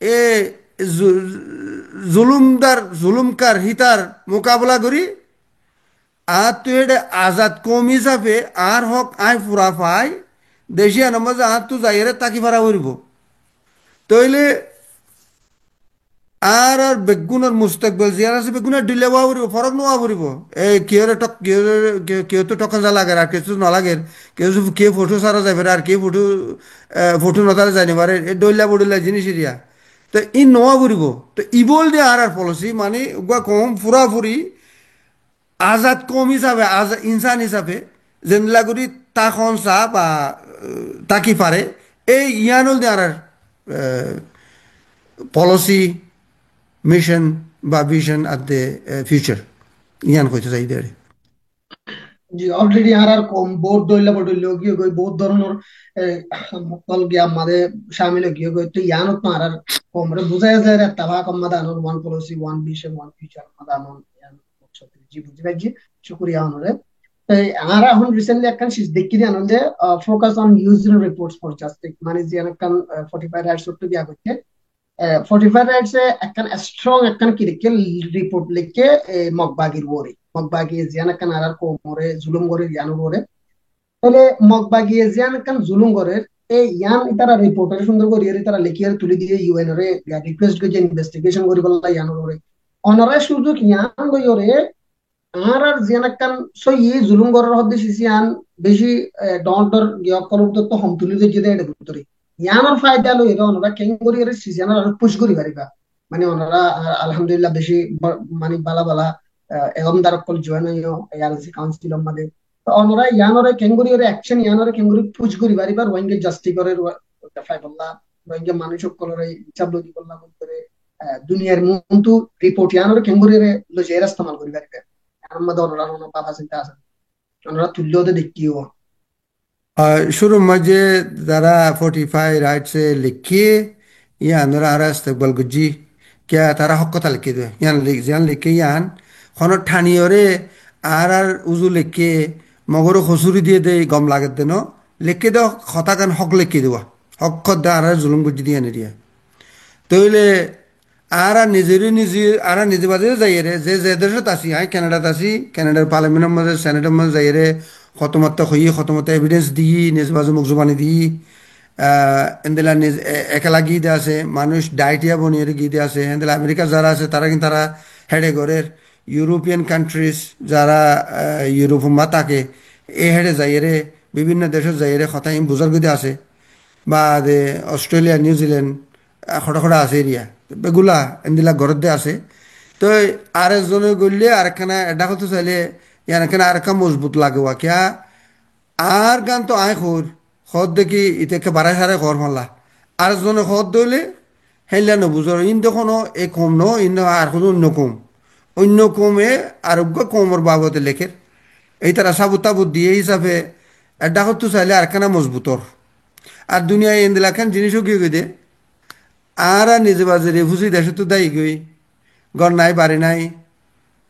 [SPEAKER 3] এ জুলুমকার হিতার মোকাবিলা করি আর তুই এটা আজাদ কম হিসাবে আর হক আয় ফুরা পাই দেশি আনম্বর আর তুই যাই তাকি ভাড়া পড়ব তৈলে আর বেগুনের মুস্তকবল জিয়ার আছে বেগুনের ডিলে হওয়া পড়ব ফরক নোয়া পড়ব এই কেউ তো টকা যা লাগে আর কিছু নালাগে কে ফটো সারা যাবে আর কে ফটো নতারে যায়নি পারে এই ডইলা বডিলা জিনিস এরিয়া তো ই নোয়া পড়ব তো ইবল দিয়ে আর পলিসি মানে কম পুরাপুরি আজাদ কম হিসাবে ইনসান হিসাবে যেনলা করি তাখন চা বা তাকি পারে এই ইয়ানল দিয়ে আর পলিসি মিশন বা ভিশন at the future ইয়ান কইতে চাই দেরে
[SPEAKER 2] জি অলরেডি আর কম বহুত বডইল গিয়ে গই বহুত ধরনের মকল গিয়া মাদে শামিল গিয়ে গই তো ইয়ানত না আর কম রে বুঝায় যায় রে তাবা কম মাদানোর one policy one vision one future মাদানোর ইয়ান জি বুঝি ভাই জি শুকরিয়া অনরে আর এখন রিসেন্টলি একখান শিস দেখি দি আনন্দে focus on user reports for justice মানে যে একখান 45 রাইটস উত্তর দিয়া করতে 45 রাইটস এ একখান স্ট্রং একখান ক্রিটিক্যাল রিপোর্ট লিখে মগবাগির ওরে মগবাগি জিয়ান একখান আর কোমরে জুলুম করে ইয়ানোর ওরে তাহলে মগবাগি জিয়ান একখান জুলুম করে এই ইয়ান তারা রিপোর্টার সুন্দর করে তারা লিখিয়ে তুলে দিয়ে ইউএন রে রিকোয়েস্ট করে ইনভেস্টিগেশন করি বলা ইয়ানোর ওরে অনারে সুযোগ ইয়ান লই ওরে আর জিয়ান একখান সই জুলুম করার হদ্দে সিসিয়ান বেশি ডন্টর গিয়কর তো হম তুলি দিয়ে যেতে এটা ভিতরে ইয়ানোর ফায়দা লই এটা ওনারা কেন করি এর সিসিয়ান আর পুশ করি পারিবা মানে ওনারা আলহামদুলিল্লাহ বেশি মানে বালা বালা এরকম দারকল জয়েন হইও এআরসি কাউন্সিল আমাদের তো ওনারা ইয়ানোরে কেন করি এর অ্যাকশন ইয়ানোরে কেন করি পুশ করি পারিবা রোহিঙ্গা জাস্টি করে দেখাই বললা রোহিঙ্গা মানুষ সকলরে হিসাব লই বললা করে দুনিয়ার মন্তু রিপোর্ট ইয়ানোরে কেন করি এর লজেরা ইস্তেমাল করি পারিবা আমাদের ওনারা বাবা চিন্তা আছে ওনারা তুল্যতে দেখিও
[SPEAKER 3] শুরুর মাঝে যারা 45 রাইটসে লিখিয়ে ইয়ানোরা আর ইস্তেকবাল গুজি क्या तारा हक कथा लिखे दे यान लिखे यान खनो ठानियोरे আর উজু লিখে মগর খসুরি দিয়ে দে গম লাগে দেন লিখে দাও কথা কান হক লিখে দেওয়া হক খদ্দা আর জুলুম গুজি দিয়ে নিয়ে তইলে আর নিজে বাজে যাই রে যে দেশত আছি আই কানাডাত আছি কানাডার পার্লামেন্টের মধ্যে সেনেটের মধ্যে যাই রে খতমত্তা হই খতমত্তা এভিডেন্স দিই নিজ বাজে মুখ জবানি দিই এন্দেলা একেলা গীত আছে মানুষ ডাইটিয়া বনিয়ে গীত আছে এন্দেলা আমেরিকা যারা আছে তারা কিন্তু তারা হেডে ঘরের ইউরোপিয়ান কান্ট্রিজ যারা ইউরোপ মা থাকে এই হেডে যাইরে বিভিন্ন দেশত যাইরে কথা বুঝার গীতে আছে বা অস্ট্রেলিয়া নিউজিল্যান্ড খটা খটা আছে এরিয়া বেগুলা এন্দিলা ঘরত দিয়ে আছে তো আর একজনে গড়লে আর একখানা এটা করতে চাইলে ইয়ান কেন আর একটা মজবুত লাগেওয়া কিয়া আর গান তো আয় খদ দেখি ইতেকে বাড়াই সারে ঘর মারলা আর জনে খদ দইলে হেললা নবুজর ইন দেখনো এ কম ন ইন আর কোনো অন্য কমে আরোগ্য কমর বাবদে লেখের এই তারা সাবুত তাবুত দিয়ে হিসাবে ডাকত তো চাইলে আর কেনা মজবুতর আর দুনিয়ায় এন্দিলা খান জিনিসও গিয়ে গই দে আর নিজে বাজে রেফুজি দেশে তো দায়ী গই ঘর নাই বাড়ি নাই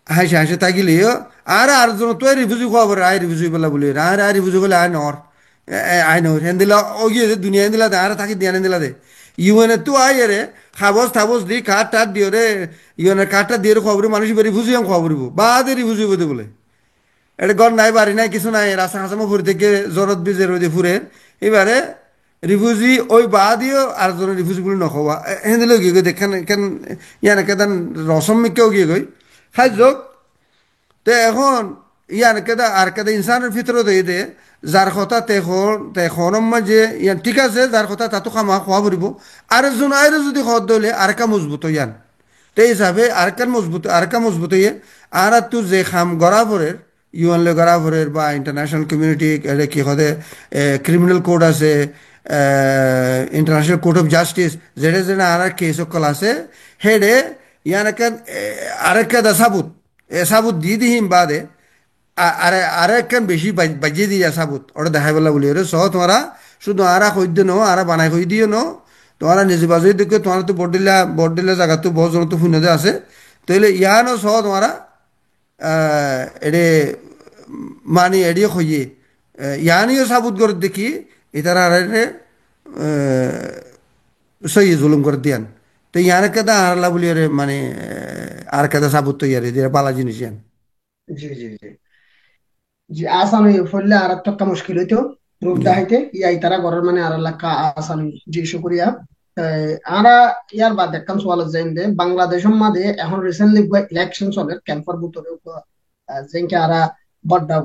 [SPEAKER 3] হাসে হাসে থাকিলেও আর জন তো রিফিউজি খবর আই রিফিউজি বলা বলি আর রিফিউজি বলে আই নর হেন দিলা ও গিয়ে দুনিয়া দিলা দে আর থাকি দিয়া দিলা দে ইউএনএ তো আই রে খাবস থাবস দি কাঠ টাট দিও রে ইউএনএর কাঠটা দিয়ে খবর মানুষ রিফিউজি আম খবর বাদে রিফিউজি বলতে বলে এটা ঘর নাই বাড়ি নাই কিছু নাই রাস্তা হাসামো ফুরে থেকে জরত বিজের ওই ফুরে এবারে রিফিউজি ওই বাদিও আর জন রিফিউজি বলে নখবা হেন দিলেও গিয়ে গই দেখেন কেন ইয়ানে কেদান রসম মিকেও গিয়ে গই খাই যোগ তো এখন ইয়ান কেদা আর কেদা ইনসানের ভিতরে দিয়ে দে যার কথা তেখন মাঝে ইয়ান ঠিক আছে যার কথা তাতো খামা খোয়া পড়ব আর একজন আইরে যদি খদ দলে আর কা মজবুত ইয়ান তো হিসাবে আর কা মজবুত ইয়ে আর তো যে খাম গড়াভরের ইউএন লে গড়াভরের বা ইন্টারন্যাশনাল কমিউনিটি কি হদে ক্রিমিনাল কোড আছে ইন্টারন্যাশনাল কোর্ট অফ জাস্টিস যেটা যেটা আর কেস সকল আছে হেডে ইয়ান আরেক সাবুত সাবুত দিয়ে দিহিম বাদে আরেকখান বেশি বাজিয়ে দিয়ে সাবুত ওটা দেখাই পেলা বলি রে সহ তোমারা শুধু আরা খৈদ্য নো আরা বানাই খৈ দিও নো তোমারা নিজে বাজে দেখে তোমার তো বড়দিলা জায়গা তো বহু জন তো ফুনদে আছে তাইলে ইয়ানো সহ তোমারা এডে মানে এড়িয়ে খইয়ে ইয়ানিও সাবুত করে দেখি এটারা আরে সই জুলুম করে দিয়ান তো ইয়ার কেদা হারলা বলি রে মানে আর কেদা সাবুত তো ইয়ারে দিয়ে বালা জিনিস ইয়ান
[SPEAKER 2] জি জি জি জি আসামি ফলে আর একটা মুশকিল হইতো প্রুফ
[SPEAKER 3] জি
[SPEAKER 2] দেখাইতে ইয়াই তারা ঘরের মানে আর এলাকা আসামি জি শুকরিয়া আরা ইয়ার বাদ একখান সওয়াল যাইন দে বাংলাদেশের মাঝে এখন রিসেন্টলি ইলেকশন চলে ক্যাম্পার ভিতরে যেনকে আরা বড্ডা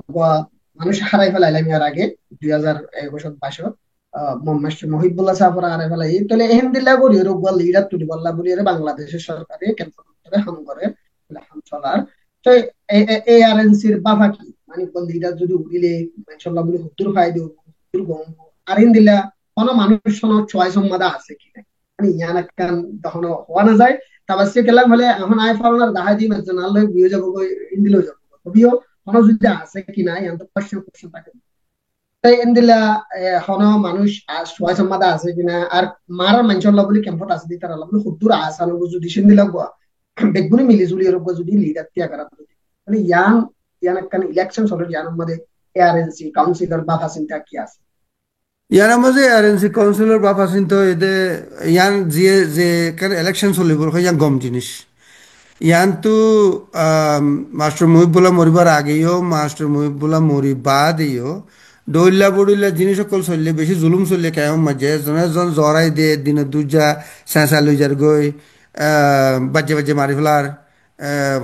[SPEAKER 2] মানুষ হারাই ফেলাইলাম ইয়ার আগে 2021-22 মাস্টার মহিবুল্লাহ সাফরা হারাই ফেলাই তাহলে এহেন দিল্লা করি রোগ লিডার তুলি বল্লা বলি বাংলাদেশের সরকারে ক্যাম্পার ভিতরে হাম করে হাম চলার তো এআরএনসির বাফা কি মানে লিডার যদি উড়িলে মাইনশাল্লাহ বলে হুতুর খাই দিও হুতুর গম আরিন দিলা কোনো মানুষ চয়েস সম্মাদা আছে কি নাই মানে ইয়ান একখান তখন হওয়া না যায় তারপর সে গেলাম হলে এখন আই ফালনার দাহাই দিই মাঝে না লই বিয়ে যাবো ইন্দিলেও যাবো বিও কোনো যদি আছে কি নাই এখন তো কোশ্চেন থাকে তাই এন্দিলা হন মানুষ চয়েস সম্মাদা আছে কিনা আর মারার মাইনশাল্লাহ বলে ক্যাম্পট আছে দিই তারা বলে হুতুর আসানো যদি সিন্দিলা গোয়া বেগুনি মিলি জুলি এরকম যদি লিডার তিয়া করা মানে ইয়ান ইয়ান একখান ইলেকশন চলে ইয়ানোর মধ্যে এআরএনসি কাউন্সিলর বা চিন্তা কি আছে
[SPEAKER 3] ইয়ার মাঝে আরএনসি কাউন্সিলর বাপ আছেন তো এতে ইয়ান যে যে ইলেকশন চলিব ইয়ান গম জিনিস ইয়ান তো মাস্টার মহিবুল্লাহ মরিবার আগেও মাস্টার মহিবুল্লাহ মরি বাদেও দৌল্লা বড়িল্লা জিনিস সকল চললে বেশি জুলুম চললে কেমন মাঝে জন জরাই দিয়ে দিনে দুজা চেঁচা লই যার গই বাজে বাজে মারি ফেলার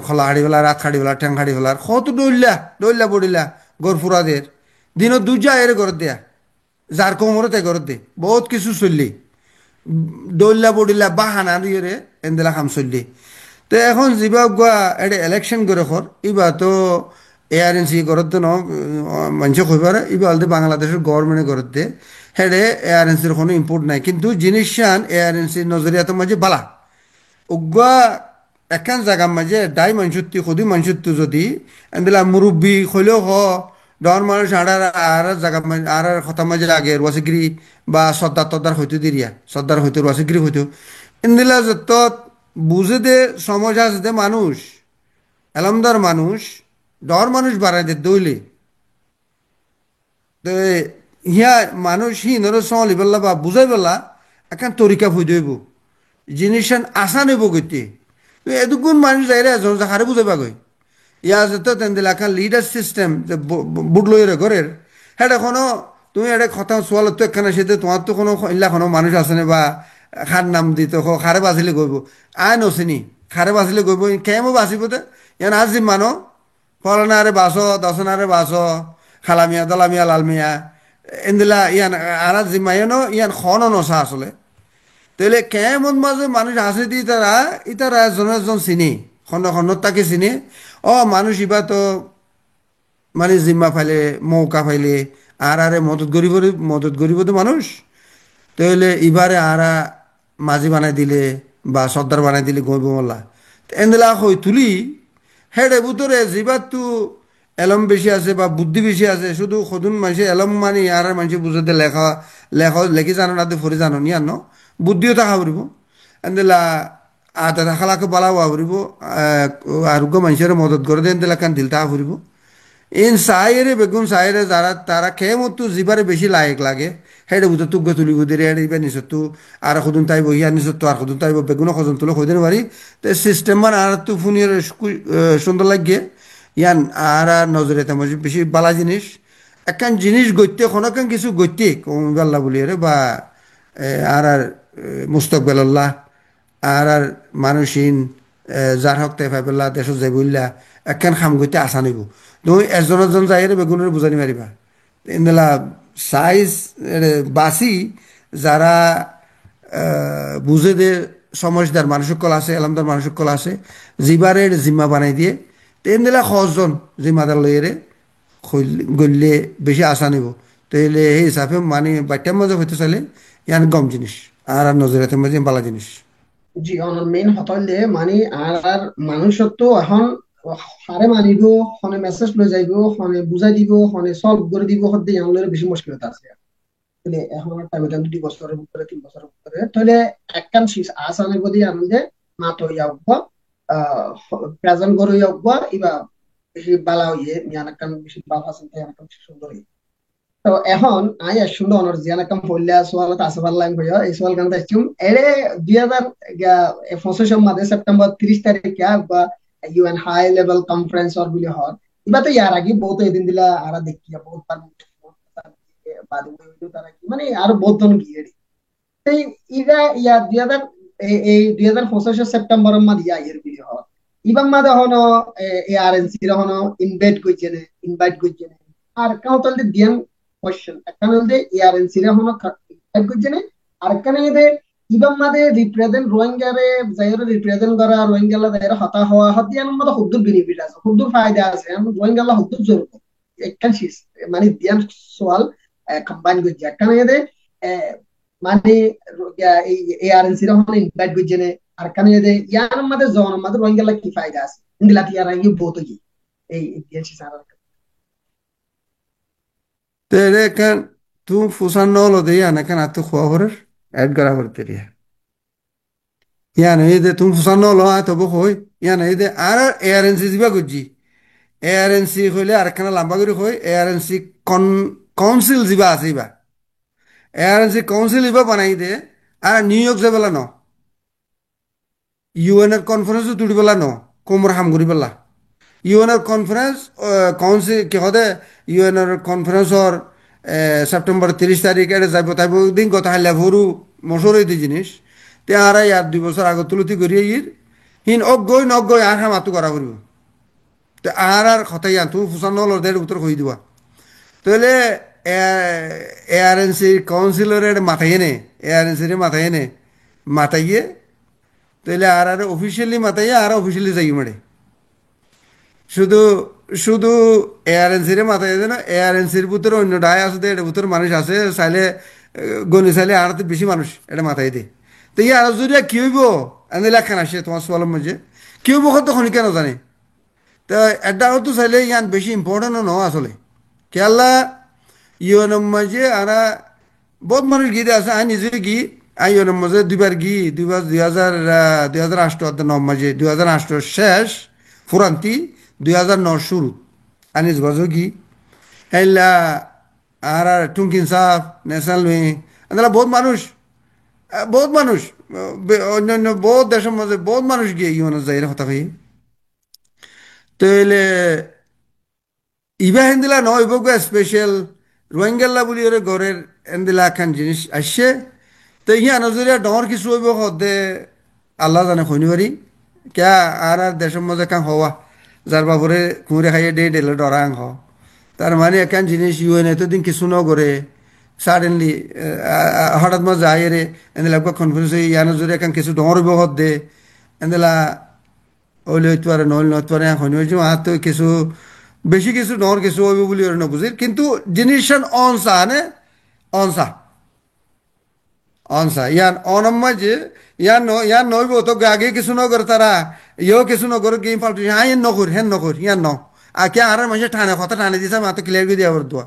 [SPEAKER 3] খলা হাড়ি ফেলার রাত হাড়ি ফেলার ঠ্যাং হাড়ি ফেলার কত দৌল্লা বড়িল্লা গর ফুরাদের দিনও দুজা এর ঘর দেয়া যার কোমরতে ঘর দে বহুত কিছু চললি দৌল্লা বড়িল্লা বাহানা দিয়ে এন্দেলা খাম চললি তো এখন যা এটা ইলেকশন করে খর ইবা তো এআরএনসি করতে ন মানুষ কইবার ইবা হলতে বাংলাদেশের গভর্নমেন্টে করতে হেডে এআরএনসির কোনো ইম্পোর্ট নাই কিন্তু জিনিসান এআরএনসির নজরিয়াত মাঝে বালা উগা একান জায়গার মাঝে ডাই মানুষত্তি সদি মানুষত্ব যদি এন্দেলা মুরব্বী হইলেও হ ডর মানুষ আর জায়গা আর কথা মাঝে আগে রুয়াশিগিরি বা সর্দার হইতে দিরিয়া সর্দার হইতে রুয়াশিগিরি হইতো এন্দিলা যত বুঝে দে সমাজ আছে দে মানুষ এলামদার মানুষ ডর মানুষ বাড়াই দে দইলে তো হিয়া মানুষ নর চলি পেলা বা বুঝাই পেলা এখন তরিকা হই দইব জিনিস আসান হইব গতি এদুগুণ মানুষ যাই রে এজন হারে বুঝাইবা গই ইয়া যেত তেন দিলা এখন লিডার সিস্টেম যে বুট লই রে ঘরের হেটা কোনো তুমি এটা কথা চোয়াল তো একখানে সেতে তোমার তো কোনো ইল্লা কোনো মানুষ আছে না বা খার নাম দিত খারে বাঁচিলে গইব আয় নচিনি খারে বাঁচিলে গইব কেমো বাঁচিব দে ইয়ান আজি মানো ফলনারে বাস দশনারে বাস খালামিয়া দলামিয়া লালমিয়া এন্দিলা ইয়ান আর জিমাইনো ইয়ান খনো নসা আসলে তাহলে কেমন মাঝে মানুষ আছে দি ইতারা এজন চিনি খন্ড তাকে চিনি মানুষ ইবা তো মানে জিম্মা ফাইলে মৌকা ফাইলে আর আরে মদত গরিব তো মানুষ তাহলে এবারে আরা মাঝি বানাই দিলে বা সর্দার বানাই দিলে গইব মোল্লা এনদেলা হই তুলি হেডে ভিতরে যেবার তো এলম বেশি আছে বা বুদ্ধি বেশি আছে শুধু সদুন মানুষে এলম মানে আর মানুষে বুঝতে লেখি জানো না ফরি জানো নি আনো বুদ্ধিও থাকা পড়ব এনদেলা আটা থাকালাকে বালাও পড়ব আরোগ্য মানুষের মদত করে দেন এনদেলা কান দিল থাকা পড়ব ইন সাইরে বেগুন সাইরে যারা তারা খেয়ে মতো জিবারে বেশি লায়ক লাগে হেডে বুঝতে তুগ্গ তুলিব দিয়ে হেডে ইবা নিচত তো আর সদুন তাইব ইয়া নিচত তো আর সদুন তাইব বেগুন সজন তুলে হইতে পারি তো সিস্টেম মান আর তো ফুনির সুন্দর লাগে ইয়ান আর নজরে তেমন বেশি বালা জিনিস একখান জিনিস গত্যে কোনোখান কিছু গত্যে কমিবাল্লা বলি রে বা আর মুস্তকবেল্লাহ আর মানুষিন যার হক তাই ফাইবেল্লা দেশত যাই বললা একখান খাম গত্যে আসা নিব তুমি এজন যাই রে বেগুনের বুঝানি মারিবা এনদেলা সাইজ বাসি যারা বুঝে দে সমঝদার মানসিক কল আছে এলামদার মানসিক কল আছে জিবারের জিম্মা বানাই দিয়ে তেনদেলা সহজন জিম্মাদার লইয়েরে গললে বেশি আশা নিব তাহলে সেই হিসাবে মানে বাচ্চার মাঝে হইতে চাইলে ইয়ান গম জিনিস আর নজরাতের মাঝে বালা জিনিস
[SPEAKER 2] জি অনর মেইন হতলে মানে আর মানুষত তো এখন হারে মানিব হনে মেসেজ লৈ যাইব হনে বুঝাই দিব হনে সলভ করে দিব হতে ইয়ানলে বেশি মুশকিলত আছে তাহলে এখন টাইম 2 বছরের ভিতরে 3 বছরের ভিতরে তাহলে একখান শীষ আসানের বদি আনন্দে মাত হইয়া উঠব প্রেজেন্ট করে হইয়া উঠব ইবা বেশি বালা হইয়ে ইয়ানাকান বেশি বালা আছে ইয়ানাকান বেশি সুন্দর হইয়ে তো এখন আই আসুন অনর জিয়ানাকাম পড়লে সোয়ালত আসবার লাইন হইয়া এই সোয়াল গান দাইছুম এরে 2025 মাসে সেপ্টেম্বর 30 তারিখে বা ইউএন হাই লেভেল কনফারেন্স অর বিলি হর ইবা তো ইয়ার আগে বহুত এদিন দিলা আরা দেখিয়া বহুত তার বাদ তারা কি মানে আরো বহুত জন গিয়ে এই ইরা ইয়া 2025 সেপ্টেম্বর মাদ ইয়া এর বিলি হর ইবাং মাদে হনো এআরএনসি র হনো ইনভাইট কইছেনে আর কাউন্টাল দিয়ান কোশ্চেন একখানে হলদে এআরএনসি রে হনো ইনভাইট কইছেনে আর একখানে এদে ইবাং মাদে রিপ্রেজেন্ট রোহিঙ্গারে যাইরে রিপ্রেজেন্ট করা রোহিঙ্গালা যাইরে হতা হওয়া হদিয়ান মাদে হুদ্দুর বেনিফিট আছে হুদ্দুর ফায়দা আছে রোহিঙ্গালা হুদ্দুর জরুরত একখান শীষ মানে দিয়ান সোয়াল কম্বাইন করছে একখানে এদে মানে এই এআরএনসি রে হনো ইনভাইট কইছেনে আর কানে এদে ইয়ান মাদে জন মাদে রোহিঙ্গালা কি ফায়দা আছে ইংলা তিয়ার আগে বহুত কি এই দিয়ান শীষ আর
[SPEAKER 3] তো এরে কান তুমি ফুসান নলো দে ইয়ান এখান আত্ম খোয়া হরের অ্যাড করা করতে রিয়া ইয়ান এই দে তুমি ফুসান নলো আয় তবু হই ইয়ান এই দে আর এআরএনসি দিবা গুজি এআরএনসি হইলে আর একখানা লম্বা করে হই এআরএনসি কাউন্সিল যিবা আছে ইবা এআরএনসি কাউন্সিল ইবা বানাই দে আর নিউ ইয়র্ক যাবেলা ন ইউএনের কনফারেন্সও তুলি পেলা ন কোমর হাম করি পেলা ইউএনের কনফারেন্স কাউন্সিল কি হদে ইউএনের কনফারেন্সর সেপ্টেম্বর 30 তারিখ এটা যাইব তাইব দিন কথা হাইলা ভরু মশর এই জিনিস তে আর ইয়ার 2 বছর আগত তুলতি করিয়ে ইর হিন অজ্ঞই আর হ্যাঁ মাতু করা করব তো আর কথাই আন তুমি ফুসান নল দেড় উত্তর কই দিবা তাহলে এআরএনসি কাউন্সিলরের মাথায় নে এআরএনসির মাথায় নে মাথাইয়ে তাহলে আর অফিসিয়ালি মাথাইয়ে আর অফিসিয়ালি যাই মারে শুধু শুধু এআরএনসির মাথায় দেয় না এআরএনসির ভিতরে অন্য ডায় আছে এটা ভিতরে মানুষ আছে চাইলে গণি চাইলে আর তো বেশি মানুষ এটা মাথায় দেয় তো ইয়ার যদি কি হইব এনে লেখান আসে তোমার সোয়ালের মাঝে কি হইব তখন কেন জানে তো এটা তো চাইলে ইয়ান বেশি ইম্পর্টেন্টও নয় আসলে কেলা ইউএনের মাঝে আর বহুত মানুষ গিয়ে আছে আই নিজে গি আই ইউএনের মাঝে দুইবার 2008 নম মাঝে 2008 শেষ ফুরান্তি 2009 শুরু আনিস গজো গি হেলা আর টুঙ্কিন সাফ ন্যাশনাল উইং বহুত মানুষ অন্যান্য বহুত দেশের মাঝে বহুত মানুষ গিয়ে ইউএনের যাই হতা হয়ে তইলে ইবা হেন্দিলা নয় স্পেশাল রোহিঙ্গাল্লা বলি ওরে ঘরের এন্দিলা খান জিনিস আসছে তো ইয়া নজরিয়া ডর কিছু হইব হদে আল্লাহ জানে হইনি পারি কে আর দেশের মধ্যে কাং হওয়া যার বাবরে কুঁড়ে খাইয়ে ডেলে ডরাং হ তার মানে একান জিনিস ইউএন এতদিন কিছু ন করে সাডেনলি হঠাৎ মা যায় রে এন্দিলা কনফারেন্স ইয়া নজরিয়া কাং কিছু ডর হইব হদে এন্দিলা ওইলে হইতে পারে নইল নইতে পারে হইনি হয়েছে আর তো কিছু বেশি কিছু নহর কিছু হইব বলে ওরা নবুঝে কিন্তু জিনিস অনসা নে অনসা অনসা ইয়ান অনম্মা যে ইয়ান নইব তো আগে কিছু নগর তারা ইয়েও কিছু নগর গেম পাল্টে হ্যাঁ ইয়ান নকর হ্যাঁ নকর ইয়ান ন আর কে আর মানুষের টানে কথা টানে দিছে মাত্র ক্লিয়ার করে দিয়া দোয়া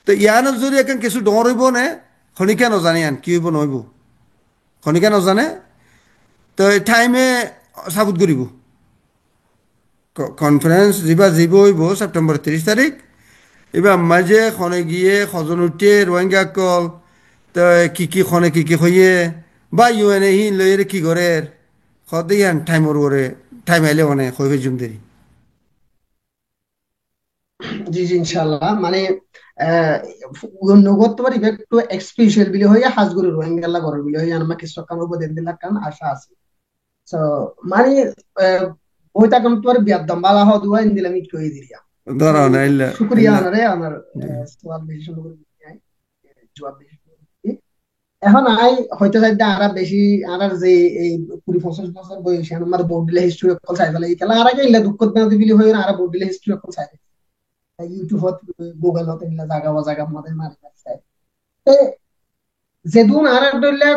[SPEAKER 3] তো ইয়ানত যদি এখন কিছু ডর হইব নে খনিকে নজানে ইয়ান কি হইব নইব খনিকে নজানে তো টাইমে সাবুত করিব কনফারেন্স যাব হইব সেপ্টেম্বর 30 তারিখ এবার মাঝে খনে গিয়ে খজন উঠে রোহিঙ্গা কল তো কি খনে কি হইয়ে বা ইউএনএ হি লইরে কি করে খদে ইয়ান টাইমর করে টাইম আইলে মানে হইবে জুম দেরি
[SPEAKER 2] জি জি ইনশাল্লাহ মানে নগদ তোমার একটু এক্সপেশাল বিলে হইয়া হাজগুরু রোহিঙ্গাল্লা গরর বিলে হইয়া আমার কিছু কাম উপদেশ দিলা কারণ আশা আছে সো মানে ওইটা কাম তোমার বিয়াদম বালা হ দুয়া ইন্দিলা মিট কই দিরিয়া
[SPEAKER 3] ধরা না ইল্লা
[SPEAKER 2] শুকরিয়া
[SPEAKER 3] ইল্লা
[SPEAKER 2] আনারে আমার সওয়াল বেশি শুরু করে জবাব বেশি এখন আই হয়তো চাইতে আরা বেশি আরার যে এই 20-25 বছর বয়সী আমার বোর্ড দিলে হিস্ট্রি অকল চাই ফেলে এই খেলা আর আগে ইল্লা দুঃখ না দিবিলি হয়ে আরা বোর্ড দিলে হিস্ট্রি অকল চাই ইউটিউবত গুগলত ইল্লা জাগা মধ্যে মারি চাই যেদুন আর ধরলে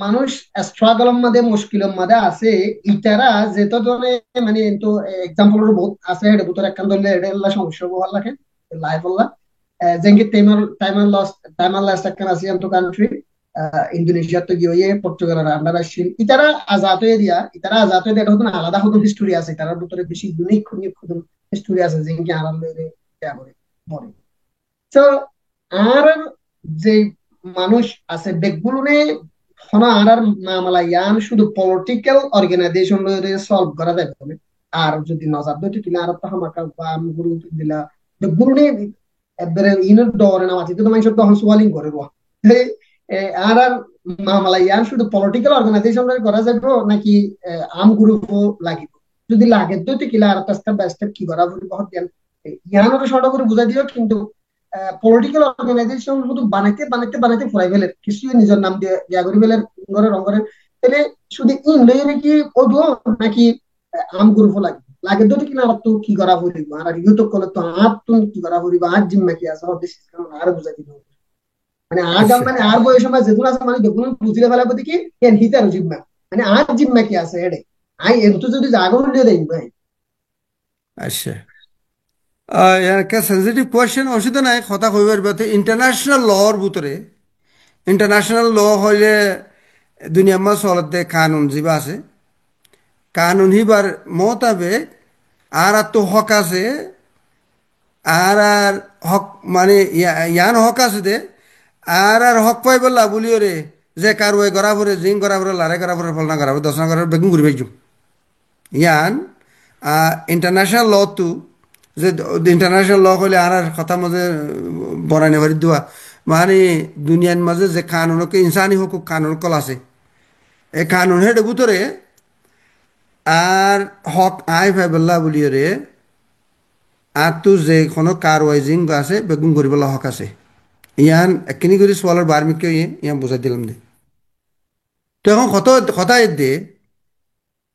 [SPEAKER 2] মানুষ স্ট্রাগলের মধ্যে মুশকিলের মধ্যে আছে ইটারা যেত ধরনের মানে তো এক্সাম্পলের বহুত আছে এটা ভিতরে একখান ধরলে এটা সমস্যা হওয়ার লাগে লাইফ আল্লাহ যেঙ্গে টাইমার লাস্ট একখান আসিয়ান তো কান্ট্রি ইন্দোনেশিয়া তো গিয়ে পর্তুগালের আন্ডার আসছিল ইতারা আজাদ হয়ে এটা হতো আলাদা হতো হিস্টোরি আছে তার ভিতরে বেশি ইউনিক হিস্টোরি আছে যেঙ্গে আরাম লইরে বলে তো আর যে মানুষ আছে বেগগুলোনে হনা আর মামলা ইয়ান শুধু পলিটিক্যাল অর্গানাইজেশন লইরে সলভ করা যাবে আর যদি নজর দিতে কিনা আর তো হামাকা বা গুরু দিলা বেগগুলোনে এবারে ইনর ডরে না মাটি তো মানুষ তখন সোয়ালিং করে আর আর মামলা ইয়ান শুধু পলিটিক্যাল অর্গানাইজেশন লইরে করা যাবে নাকি আম গ্রুপ লাগিব যদি লাগে তো কিলা আর স্টেপ বাই স্টেপ কি করা হবে বহুত ইয়ানও তো শর্ট করে বুঝাই দিও কিন্তু পলিটিক্যাল অর্গানাইজেশন শুধু বানাইতে ফুরাই ফেলে কিছু নিজের নাম দিয়ে ইয়া করি ফেলে রং করে তাহলে শুধু ইন লইরে কি ওইব নাকি আম গ্রুপ লাগে তো কিনা আর তো কি করা হইব আর ইউটিউব করলে তো আর তো কি করা হইব আর জিম্মা কি আছে আর বুঝাই দিব মানে আর গান
[SPEAKER 3] আচ্ছা
[SPEAKER 2] মানে আর বয়স সময় যেগুলো আছে মানে যেগুলো বুঝিলে ফেলাবো দেখি কেন হিতার জিম্মা মানে আর জিম্মা কি আছে এডে আই এত যদি জাগো হইলে দেই ভাই
[SPEAKER 3] আচ্ছা একটা সেন্সিটিভ কোয়েশ্চেন অসুবিধা নাই কথা কইবার বাতে ইন্টারন্যাশনাল লর ভিতরে ইন্টারন্যাশনাল ল হইলে দুনিয়ার মাঝ চলতে কানুন যিবা আছে কানুন হিবার মোতাবেক আর তো হক আছে আর হক মানে ইয়ান হক আছে দে আর হক পাই বললা বলিও রে যে কারওয়ে করা পরে জিং করা পরে লারে করা পরে ফলনা করা পরে দশনা করা বেগুন ঘুরি পাইছু ইয়ান ইন্টারন্যাশনাল ল তো যে ইন্টারন্যাশনাল ল হইলে আর কথা মাঝে বনানি ভরি দেওয়া মানে দুনিয়ার মাঝে যে কানুনকে ইনসানি হকুক কানুন কল আছে এই কানুন হেডে ভিতরে আর হক আই ভাই বললা বলিও রে আর তো যে কোনো কারওয়াইজিং আছে বেগুন করিবলা হক আছে ইয়ান একখিনি করে সোয়ালের বার্মিকে ইয়ান বুঝাই দিলাম দে তো এখন কথা দে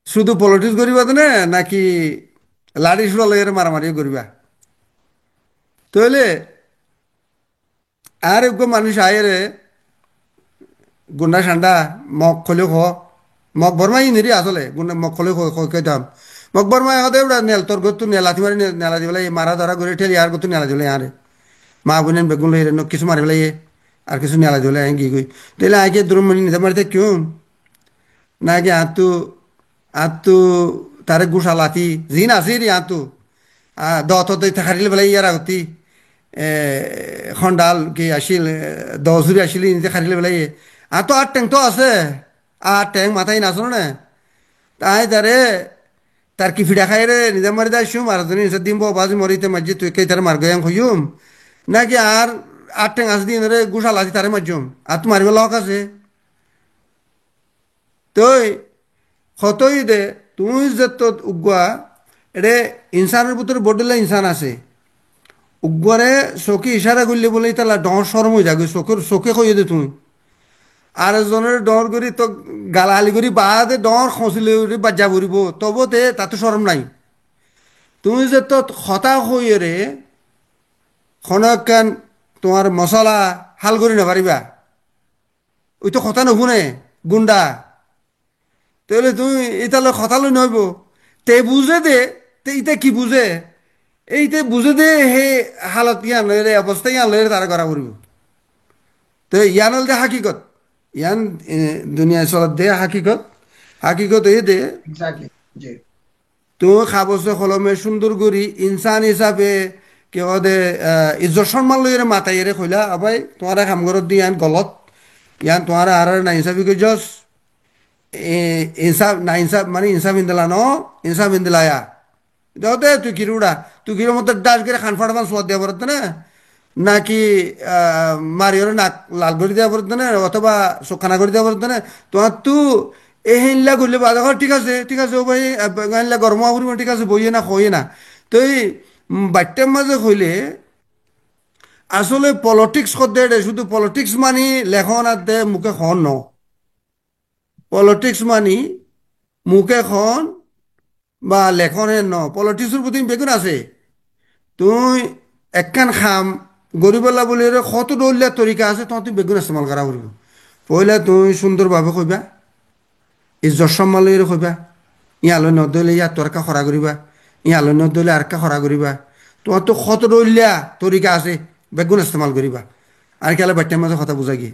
[SPEAKER 3] শুধু পলিটিক্স করিবা তো না নাকি লাড়ি সুড়া লইয়ের মারামারিও করিবা তাহলে আর একগো মানুষ আয়েরে গুন্ডা সান্ডা মগ খলে খ মগ বর্মাই নিরি আসলে গুন্ডা মগ খলে কইতাম মগ বর্মাই হতে ওটা নেল তোর গতু নেলাতি মারি নেলা দিবলে মারা ধরা করে ঠেলি আর গতু নেলা দিবলে আরে মা বোনেন বেগুন লই কিছু মারি ফেলাই আর কিছু নেলা দিবলে আই গি গই তাহলে আগে দ্রুমনি নিতে মারিতে কিউ নাকি আতু তারে গুসা লাতি জিন আছে রে আতু দততে থাকারিলে বেলা ইয়ার আগতি খন্ডাল কি আসিল দজুরি আসিল নিতে খারিলে বেলা তো আর ট্যাং তো আছে আর ট্যাং মাথায় নাচল না তাই তার কি ফিডা খাই রে নিজে মারি দেয় শুম আর নিচে দিম বাজি মরিতে মাঝে তুই কে তার মার গয়াং হইম নাকি আর ট্যাং আছে দিন রে গুসা লাতি তারে মারজুম আর তো মারিবে লক আছে তুই হতই দে তুই যে তো উগুয়া এটা ইনসানের ভিতরে বডলে ইনসান আছে উগুয়ারে চকি ইশারা করলে বলে তালা ডর সরম হয়ে যাবে চোখে কই দে তুই আর এজনের ডর করি তো গালাহালি করি বাদে ডর খসিলে বাজ্জা পড়ব তবু তে তাতে সরম নাই তুমি যে তো হতা হইয়ে রে খনকান তোমার মশলা হাল করি না পারিবা ওই তো কথা নুশুনে গুন্ডা তাহলে তুমি এটালে কথা লই নইব তে বুঝে দে তে ইটা কি বুঝে এইতে বুঝে দে হে হালত ইয়ান লইরে অবস্থা ইয়ান লইরে তারা করা করব তো ইয়ান হল দে হাকিকত ইয়ান দুনিয়া চলত দে হাকিকত হাকিকত এই দে
[SPEAKER 2] এক্স্যাক্টলি জি
[SPEAKER 3] তুমি খাবছে কলমে সুন্দর করি ইনসান হিসাবে কেউ দে ইজ্জত সম্মান লইরে মাথায় এরে কইলা আবাই তোমার কাম করত দি ইয়ান গলত ইয়ান তোমার আর না হিসাবে কই জস ইনসাফ না ইনসাফ মানে ইনসাফ ইন্দিলা ন ইনসাফ ইন্দিলায়া দে তুই কিরুড়া তুই কিরো মতো ডাস করে খান ফাটামান সোয়াদ দেওয়া পারত না নাকি মারিওর নাক লাল করে দেওয়া পারত না অথবা চোখানা করে দেওয়া পারত না তোমার তু এই হিনলা করলে বাধা ঘর ঠিক আছে ও ভাই গাইলা গরম আবরি ঠিক আছে বইয়ে না খইয়ে না তো এই বাচ্চার মাঝে হইলে আসলে পলিটিক্স করতে শুধু পলিটিক্স মানি লেখন আর দে মুখে খন ন পলিটিক্স মানি মুখে খন বা লেখনের ন পলিটিক্সের প্রতি বেগুন আছে তুই একখান খাম গরিবলা বলে কত দৌড়লে তরিকা আছে তখন তুই বেগুন ইস্তেমাল করা করব পয়লা তুই সুন্দরভাবে কইবা ইজ্জত সম্মান লইরে কইবা ইয়ালৈ নদলে ইয়াত তরকা খরা করিবা ইয়ালৈ নদলে আরকা খরা করিবা তোমার তো কত দৌড়লিয়া তরিকা আছে বেগুন ইস্তেমাল করিবা আর কেলে বাচ্চার মাঝে কথা বুঝা গিয়ে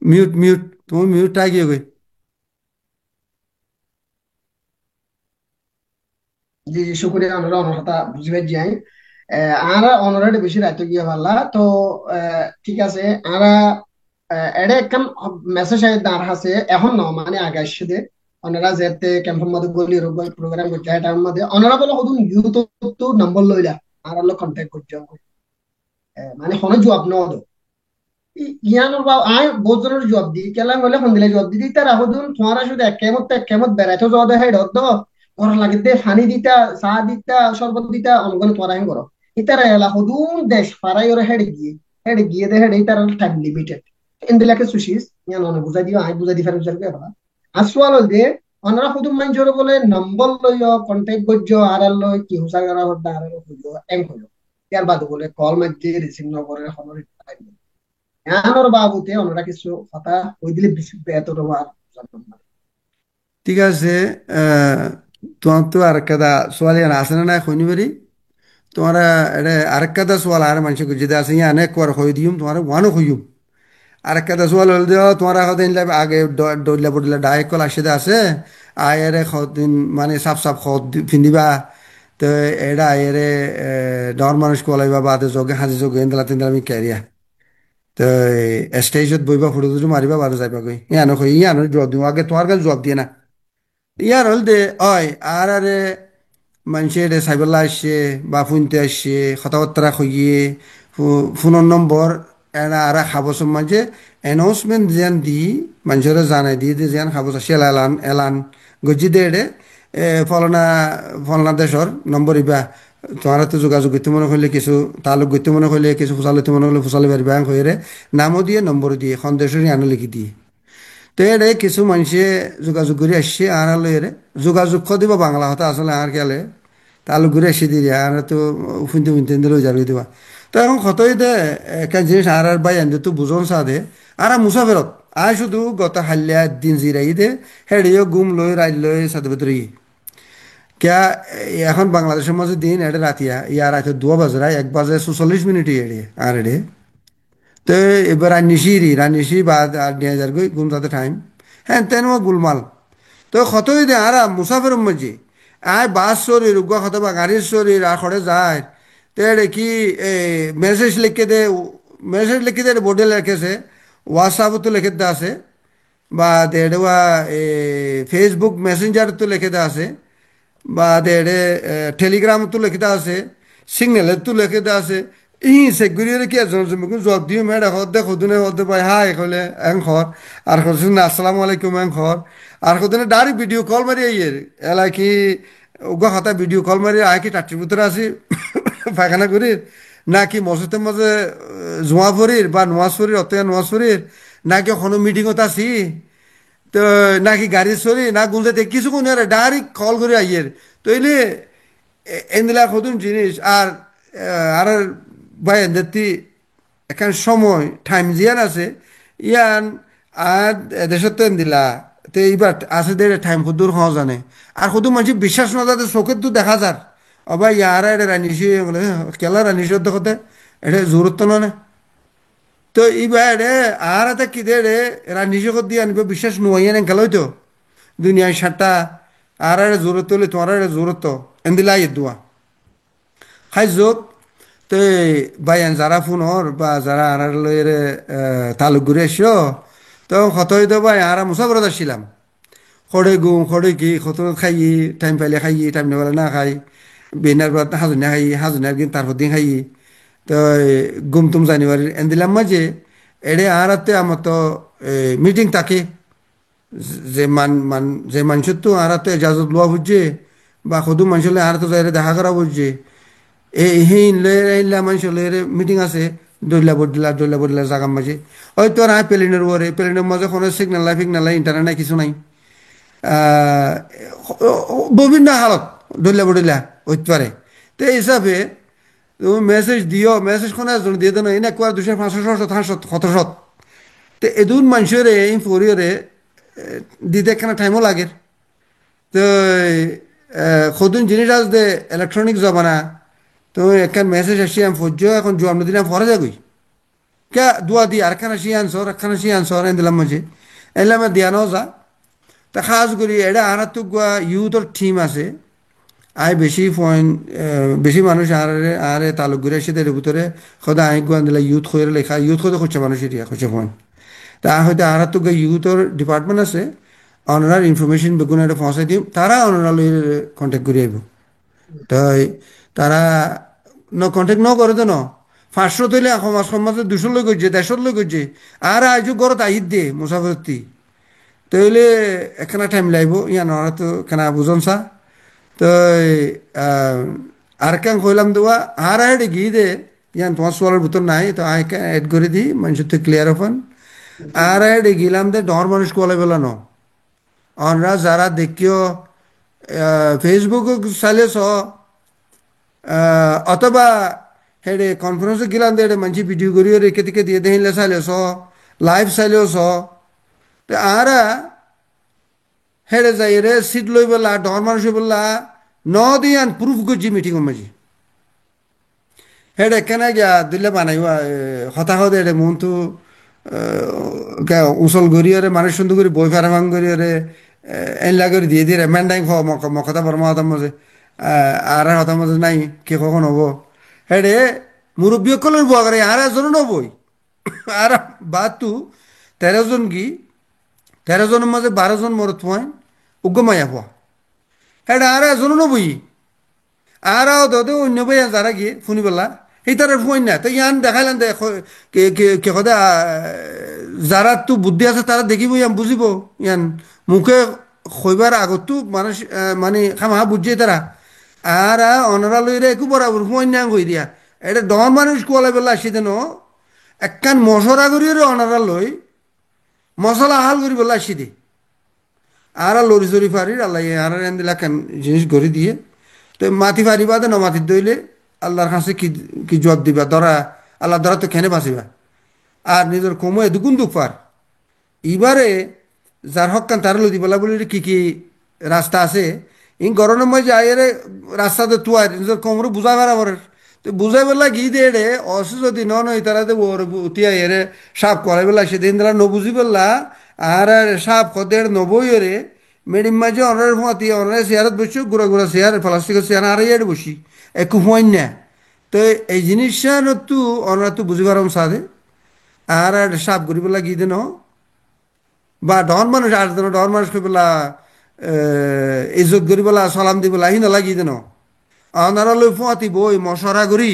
[SPEAKER 3] মিউট মিউট তুমি মিউটটা গিয়ে গই
[SPEAKER 2] জি জি শুক্রিয়া আমরা অনর কথা বুঝবে যাই আর অনরেড বেশি রাইতে গিয়ে পারলা তো ঠিক আছে আর এডে একখান মেসেজ আই দাঁড় আছে এখন ন মানে আগে আসছে দে ওনারা যেতে ক্যাম্পের মধ্যে বলি রোগ প্রোগ্রাম করছে এটার মধ্যে ওনারা বলে হদুন ইউথ তো নম্বর লইলা আর হলো কন্ট্যাক্ট করছে মানে কোনো জবাব ন দো ইয়ানোর বা আই বহুত জনের জবাব দি কেলা হলে ফোন দিলে জবাব দি তারা হদুন তোমারা শুধু এক কেমত বেড়াইতো জবাব দেয় হেড হদ ওর লাগে দে ফানি দিতা চা দিতা শরবত দিতা অনগন তোরা হেন করো ইতারা এলা হদুন দেশ পারাই ওর হেড গিয়ে দে হেড ইতারা টাইম লিমিটেড ইন্দিলাকে সুশিস ইয়ান অনে বুঝাই দিও আই বুঝাই দি ফেরত যাবে এবার আসওয়াল দে অনরা হুদুম মান জোরে বলে নম্বর লইও কন্টাক্ট করছো আর লই কি হুসা করা হদা আর হইলো এম হইলো ইয়ার বাদ বলে কল মাঝে রিসিভ ন করে খবর এনোর বাবুতে ওনারা কিছু কথা ওই দিলে বেশি বেতর হওয়ার
[SPEAKER 3] ঠিক আছে তোমার তো আর কাদা সোয়াল ইয়ান আছে না নাই খনি বারি তোমার এটা আরেক কাদা সোয়াল আর মানুষ যদি আছে ইয়া অনেক বার হয়ে দিম তোমার ওয়ানও হইম আরেক কাদা সোয়াল হল দিও তোমার এখন আগে দৌড়লা পড়লা ডাইরেক্ট কল আসে আছে আয়েরে দিন মানে সাপ সাপ ফিন্দিবা তো এটা আয়েরে ডর মানুষ কলাইবা বাদে যোগে হাজি যোগে ইন্দালা তিনদালা আমি ক্যারিয়া তো স্টেজত বইবা ফটো দুটো মারিবা বাদে যাইবা কই ইয়ানো কই ইয়ানো জবাব দিও আগে তোমার কাছে জবাব দিয়ে না ইয়ার হল দে অয় আর আরে মানুষের সাইবেলা আসছে বা ফুনতে আসছে কথাবার্তা কইয়ে ফোনের নম্বর এরা আর খাবছর মাঝে অ্যানাউন্সমেন্ট যেন দি মানুষের জানাই দিয়ে যে যেন খাবছ সেল এলান এলান গজি দে এডে ফলনা ফলনা দেশর নম্বর ইবা তোমার তো যোগাযোগ করতে মনে করলে কিছু তালুক করতে মনে করলে কিছু ফুসালিতে মনে করলে ফুসালি পারবে হয়ে নামও দিয়ে নম্বর দিয়ে সন্দেশের আনো লিখি দিয়ে তো এরে কিছু মানুষে যোগাযোগ করে আসছে আর লইরে যোগাযোগ দিবা বাংলা হতা আসলে আর গেলে তালুক ঘুরে এসে দিয়ে আর তো ফুনতে ফুনতে লই যাবে দিবা তো এখন কতই দে একটা জিনিস আর বাই আনতে তো বুঝন চা দে আর মুসাফেরত আয় শুধু গত হাল্লিয়া দিন জিরাই দে হেডিও গুম লই রাইড লই সাথে ভেতরে ক্যা এখন বাংলাদেশের মাঝে দিন এটা রাতিয়া ইয়ার রাতে 2 বাজে 1 বাজে 44 মিনিট এড়ে আর এড়ে তো এবার রান্নিসি বা আর 2000 গই গুম তাতে টাইম হ্যাঁ তেন গুলমাল তো কতই দে আর মুসাফের মজি আয় বাস শরীর উগা কত বা গাড়ির শরীর আর খড়ে যায় তো এটা কি মেসেজ লিখে দে বোর্ডে লেখেছে হোয়াটসঅ্যাপও তো লিখে দেওয়া আছে বা দেড়া ফেসবুক মেসেঞ্জার তো লিখে দেওয়া আছে বা দেড়ে টেলিগ্রাম তো লিখে দেওয়া আছে সিগন্যালের তো লিখে দেওয়া আছে সেগুলির কি একজন জব দিও মেয়েরা হদ্দে খুদুনে হদ্দে পাই হাই কলে এং খর আর খুদুন আসসালামু আলাইকুম এং খর আর খুদুনে ডাইরেক্ট ভিডিও কল মারি আইয়ের এলা কি উগা হতা ভিডিও কল মারি আয় কি টাটির ভিতরে আসি পায়খানা করির নাকি মসজিদের মাঝে জোয়া ফরির বা নোয়াজ ফরির অতয়া নোয়াজ ফরির নাকি কোনো মিটিংত আছি তো নাকি গাড়ি চলি না গুলতে কিছু কোন ডাইরেক্ট কল করে আইয়ের তো এলে এন্দিলা কতুন জিনিস আর ভাই এদের এখন সময় টাইম জিয়ান আছে ইয়ান আর দেশত তো দিলা তো এইবার আছে দে টাইম কদ্দুর হওয়া জানে আর কত মানুষ বিশ্বাস না যাতে চোখের তো দেখা যার অবা ইয়ারা এটা রানিছি কেলা রানিস দেখতে এটা জোরত্ব না তো এইবার আর এটা কি দে রে রানিস দিয়ে আনবে বিশ্বাস নোয়াইয়া নেন খেলা হইতো দুনিয়ায় সাতটা আর জোরত হলে তোমার জোরত এন্দিলা দোয়া খাই যোগ তো বাইয়ান যারা ফোনর বা যারা আর লইরে তালুক ঘুরে আসো তো কত হইতো ভাই আর মুসাফরত আসছিলাম খড়ে গুম খড়ে কি কত খাই টাইম পাইলে খাই টাইম নেবেলা না খাই বেনার বাদ হাজুনা খাই হাজুনার দিন তারপর দিন খাই তো গুম তুম জানিবার এন দিলাম মাঝে এড়ে আর আমার তো মিটিং থাকে যে মানুষের তো আর তো এজাজত লওয়া বুঝছে বা সদু মানুষের আর তো যাই দেখা করা বুঝছে সেই মানুষের মিটিং আছে দৈলা বদলা জাগার মাঝে হয়তো আর প্লেনের মাঝে কোনো সিগনাল নাই ফিগনাল নাই ইন্টারনেট নাই কিছু নাই বিভিন্ন হালত দৈলা বদলা হইতে পারে তো এই হিসাবে তুমি মেসেজ দিও মেসেজ কোনো একজন দিয়ে দেন এই না একবার 200 500 700 তো এদুন মানুষের এই ফরিয়রে দিতে একখানা টাইমও লাগে তো সদুন জিনিস আজ দে ইলেকট্রনিক জমানা তো একখান মেসেজ আসি আমি ফজ্জ এখন জোয়াম দিলাম ফরা যাগুই কে দোয়া দি আর খান আসি আনসর একখান আসি আনসর এন দিলাম মাঝে এলাম দিয়ানো যা তা খাস করি এটা আর তো ইউথর টিম আছে আয় বেশি পয়েন্ট বেশি মানুষ আর তালুক ঘুরে আসে এর ভিতরে সদা আই গুয়ান দিলা ইউথ হয়ে লেখা ইউথ হতে খুঁজছে মানুষ এরিয়া খুঁজছে পয়েন্ট তা হয়তো আর তো ইউথর ডিপার্টমেন্ট আছে অনার ইনফরমেশন বেগুন এটা পৌঁছাই দিম তারা অনারা কন্ট্যাক্ট করে আইব তাই তারা কন্ট্যাক্ট ন করে তো ন 500 তৈলে সমাজে 200 লোক করছে 150 লোক করছে আর আজও ঘরত আহিত দিয়ে মুসাফরতি তৈলে একখানা টাইম লাগব ইয়ান ওরা তো কেনা বুঝন চা তো আর কাং কইলাম দেওয়া আর আহে গিয়ে দে ইয়ান তোমার সোয়ালের ভিতর নাই তো আই এড করে দিই মানুষের তো ক্লিয়ার হন আর আহে গিলাম দে ডর মানুষ কোয়ালে বেলা ন অনরা যারা দেখিও ফেসবুক চাইলেছ অথবা হেডে কনফারেন্সে গেলাম দে মানুষ ভিডিও করিও রেখে থেকে দিয়ে দেখিলে চাইলেছ লাইভ চাইলেছ তো আর হেডে যাই রে সিট লই বললা ডর মানুষ বললা ন দিয়ান প্রুফ করছি মিটিং মাঝি হেডে কেন গিয়া দিলে বানাইব হতাহত এডে মন তো উচল গড়িয়রে মানুষ সুন্দর করে বই ফারাফাং গড়িয়রে এনলা করে দিয়ে দিয়ে মেন্ডাইং কথা বর্মা হতাম মাঝে আর হতাম মাঝে নাই কে কখন হবো হেডে মুরব্বী কলের বুয়া করে আর একজন নবই আর বাদ তু 13 জন কি 13 জনের মাঝে 12 জন মরত হয় উগ্গমাইয়া হওয়া হেডে আর একজন নবই আর দাদা অন্য বই যারা গিয়ে ফুনিবেলা সেই তার ফুয়াই না তো ইয়ান দেখাইলাম দে কে কথা যারা তো বুদ্ধি আছে তারা দেখিব ইয়ান বুঝিব ইয়ান মুখে কইবার আগতো মানুষ মানে খামা বুঝছে তারা আর অনারা লইরে একু বরাবর ফুয়াই না কই দিয়া এটা ডর মানুষ কোয়ালে বেলা আসি দেন একখান মশলা করিয়ে অনারা লই মশলা হাল করি বেলা আসি দে আর লরি চরি ফারি আল্লাহ আর দিলা কেন জিনিস গড়ি দিয়ে তো মাটি ফারিবা দে ন মাটি দইলে আল্লাহর কাছে কি জবাব দিবা ধরা আল্লাহ ধরা তো খেনে বাঁচিবা আর নিজের কমে দুগুণ দুঃখ পার এবারে যার হকান তার লদি বলা বলি কি রাস্তা আছে ইন গরমের মধ্যে আইরে রাস্তাতে তুয়ার নিজের কমরে বুঝা বেড়াবার তো বুঝাই বেলা গিয়ে দে রে অসু যদি নয় তারা তো উতিয়া এরে সাপ করাই বেলা সেদিন তারা নবুঝি বেলা আর সাপ কদের নবই রে মেডিম মাঝে অনারের ফোঁয়াতি অনারে চেয়ারত বসছো গুড়া গুড়া চেয়ার প্লাস্টিকের চেয়ার আর ইয়ার বসি একটু ফোয়াই না তো এই জিনিসটা তো অনারা তো বুঝি পারম সাধে আর সাপ করি পেলা গিয়ে দেন বা ডর মানুষ আর দেন ডর মানুষ করি পেলা ইজ্জত করি পেলা সালাম দি পেলা হি নালাগি দেন অনারা লই ফোঁয়াতি বই মশরা করি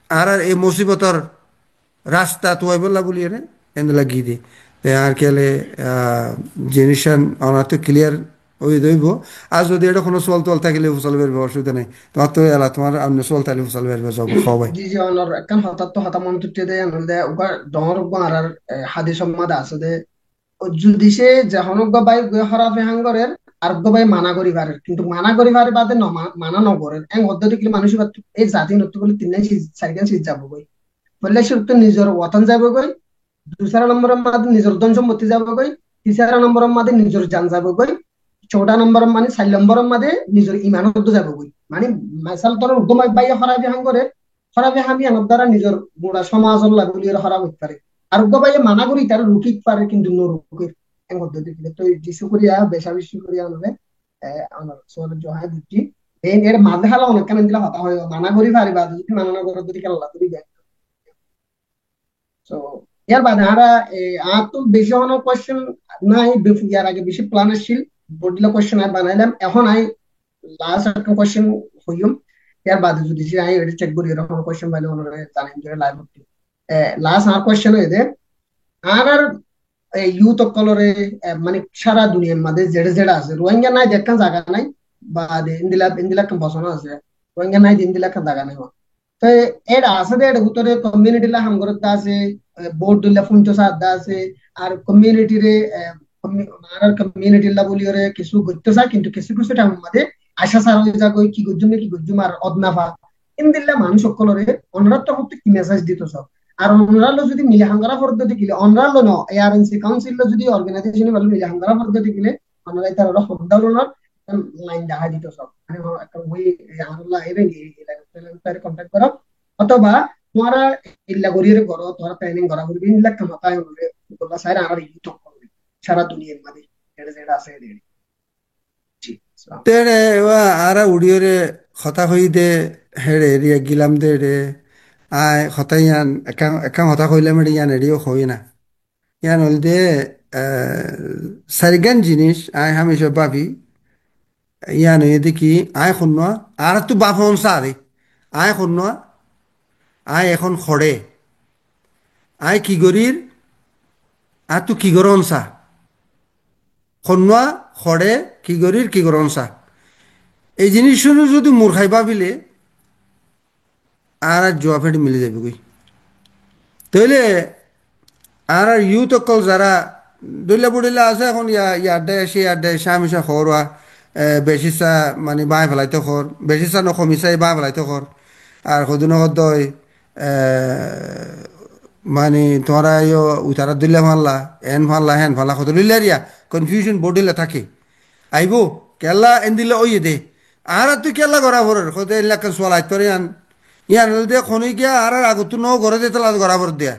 [SPEAKER 3] আর এই মুসিবতর রাস্তা তোয়াই বললা বলি রে এনে লাগিয়ে দি আর কেলে জিনিস অনার তো ক্লিয়ার ওই দইব আর যদি এটা কোনো সোয়াল তোয়াল থাকলে ফসল বেরবে অসুবিধা নেই তোমার তো এলা তোমার অন্য সোয়াল থাকলে ফসল বেরবে সব সবাই
[SPEAKER 2] জি জি অনর একখান হঠাৎ তো হতামন তুটে দেয় আনল দেয় ওগা ডর ওগা আর হাদি সম্মাদ আছে দে যদি সে যখন বাই হরাফে হাঙ্গরের আর বাই মানা করি পারে কিন্তু মানা করি পারে বাদে মানা নকরেন এং পদ্ধতি কি মানুষ এই জাতি নতুন বলে তিন চারিখান সিট যাব গই বললে সে তো নিজের ওয়াতন যাব গই দুসরা নম্বরের মাঝে নিজের ধন সম্পত্তি যাব গই তিসরা নম্বরের মাঝে নিজের জান যাব গই চৌটা নম্বরের মানে 4 নম্বরের মাঝে নিজের ইমানত যাব গই মানে মাসাল তোর উদ্যম বাই হরাফে হাঙ্গরে হরাফে হামি আনার দ্বারা নিজের গোড়া সমাজ লাগলি হরা হইতে পারে আর বাই মানা করি তার রুকিত পারে কিন্তু নুরুকির en পদ্ধতি তো di শুকরিয়া বেশা বেশি শুকরিয়া আনবে আমার সোয়াল জহায় দিচ্ছি এর মাঝে হালা অনেক কারণ দিলা কথা হয় মানা করি পারিবা যদি মানা না করো যদি কেলা তুমি দেখ তো ইয়ার বাদে আরা আর তো বেশি হনো কোশ্চেন নাই ইয়ার আগে বেশি প্ল্যান আসছিল বডিলা কোশ্চেন আর বানাইলাম এখন আই লাস্ট একটা কোশ্চেন হইম ইয়ার বাদে যদি আই এটা চেক করি এরকম কোশ্চেন পাইলে ওনারা জানেন যে লাইভ হচ্ছে লাস্ট আর কোশ্চেন হইছে আর আর ইউথ অকলরে মানে সারা দুনিয়ার মাঝে জেডে জেডে আছে রোহিঙ্গা নাই দেখখান জায়গা নাই বা ইন্দিলা ইন্দিলা কাম বসানো আছে রোহিঙ্গা নাই ইন্দিলা কাম জায়গা নাই তো এটা আছে দে এটা ভিতরে কমিউনিটি লা হামগরত আছে বোর্ড দিলা ফুঞ্চো সাদা আছে আর কমিউনিটি রে আর কমিউনিটি লা বলি ওরে কিছু গত্য সা কিন্তু কিছু কিছু টাইম মাঝে আশা সার হয়ে যা কই কি গজ্জুম আর অদনাফা ইন্দিলা মানুষ সকলরে অনরাত তো কি মেসেজ দিত সব আর অনরালো যদি মিলে হাঙ্গারা পদ্ধতি গিলে অনরালো ন এআরএনসি কাউন্সিল যদি অর্গানাইজেশন ভালো মিলে হাঙ্গারা পদ্ধতি গিলে অনরাই তার হমদাউলনার লাইন দেখা দিত সব মানে একটা ওই আল্লাহ এবে তার কন্টাক্ট করো অথবা তোমারা ইল্লা গরিয়ের করো তোমরা প্ল্যানিং করা করবে ইল্লা কামাতায় হলে তোমরা সাইরা আর ইউটিউব করবে সারা দুনিয়ার মাঝে যেটা যেটা আছে এদের জি আসসালাম।
[SPEAKER 3] তেরে ওয়া আরা উড়িয়রে হতা হই দে হেড়ে এরিয়া গিলাম দে রে আয় হতা ইয়ান একাম হতা হইলে মেডি ইয়ান এরিও হই না ইয়ান হল দে সারিগান জিনিস আয় হামেশা ভাবি ইয়ান হইতে কি আয় শুন আর তো বাপ হন সারে আয় শুন আয় এখন খড়ে আয় কি গরির আর তো কি গরন সা খন্নুয়া খড়ে কি গরির কি গরন সা এই জিনিসগুলো যদি মূর্খাই ভাবিলে আর জোয়া ফেটে মিলে যাবে কই তাইলে আর ইউথ অকল যারা দলিয়া বুড়িলা আছে এখন ইয়ারডে এসে আমিষা খরওয়া বেশিসা মানে বাঁয় ফেলাইতে খর বেশিসা নখমিসাই বাঁয় ফেলাইতে খর আর সদুন সদয় মানে তোমরা উতারা দিলে ফানলা এন ফানলা হেন ফানলা কত লিলারিয়া কনফিউশন বডিলে থাকে আইব কেলা এন দিলে ওই দে আর তুই কেলা করা ভরের কত এলাকা সোয়াল তোর ইয়ান দে খনি গিয়া আর আগত ন ঘরে দে তালা গড়া ভর দেয়া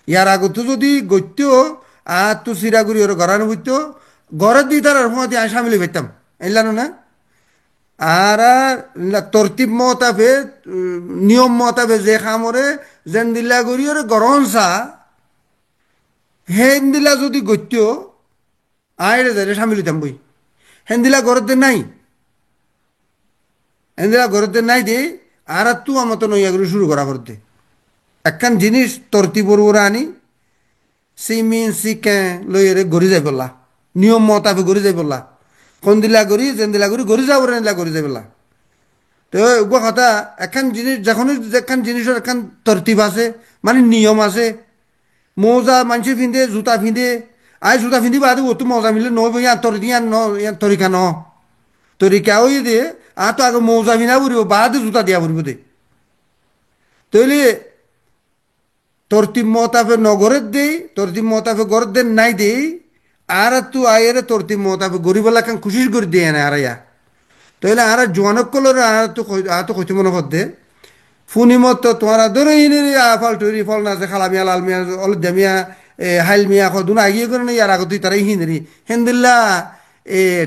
[SPEAKER 3] ইয়ার আগত যদি গত্য আর তু সিরাগুড়ি ওর গড়ানো বুঝতো ঘরের দি তার সময় আমি সামিলি পেতাম এলানো না আর তরতিব মতাবে নিয়ম মতাবে যে খামরে যেন দিলা করি ওরে গরম চা হেন দিলা যদি গত্য আইরে যাই সামিলিতাম বই হেন দিলা ঘরতে নাই হেন দিলা ঘরতে নাই দে আর তু আমার তো নইয়া করে শুরু করা করতে একখান জিনিস তরতিবর ওরা আনি সিমিন সিকে লইরে গড়ি যাই বললা নিয়ম মতাবে গড়ি যাই বললা কোন দিলা করি যেন দিলা করি গড়ি যাবো নিলা গড়ি যাই বললা তো ওগুলো কথা একখান জিনিস যখনই একখান জিনিসের একখান তরতিব আছে মানে নিয়ম আছে মৌজা মানুষে পিন্ধে জুতা পিন্ধে আই জুতা পিন্ধি বাদে অত মজা মিলে নয় ইয়ার তরি ইয়ার ন ইয়ার তরিকা ন তরিকা ওই দে আর তো আগে মৌজা পিন্ধা পড়ব বাদে জুতা দিয়া পড়ব দে তৈলে তরতিব মতাফে নগরের দেই তরতিব মতাফে গড়ের দেন নাই দেই আর তু আয়ের তরতিব মতাফে গরিবলা কান খুশি করে দিয়ে না আর ইয়া তাহলে আর জোয়ানক কলর আর তো কইতে মনে করতে ফুনি মত তোমার ধরে ইনি ফল টুরি ফল না আছে খালা মিয়া লাল মিয়া অলদা মিয়া হাইল মিয়া দুনা আগিয়ে করে না ইয়ার আগত তারা হিনরি হেন্দিল্লা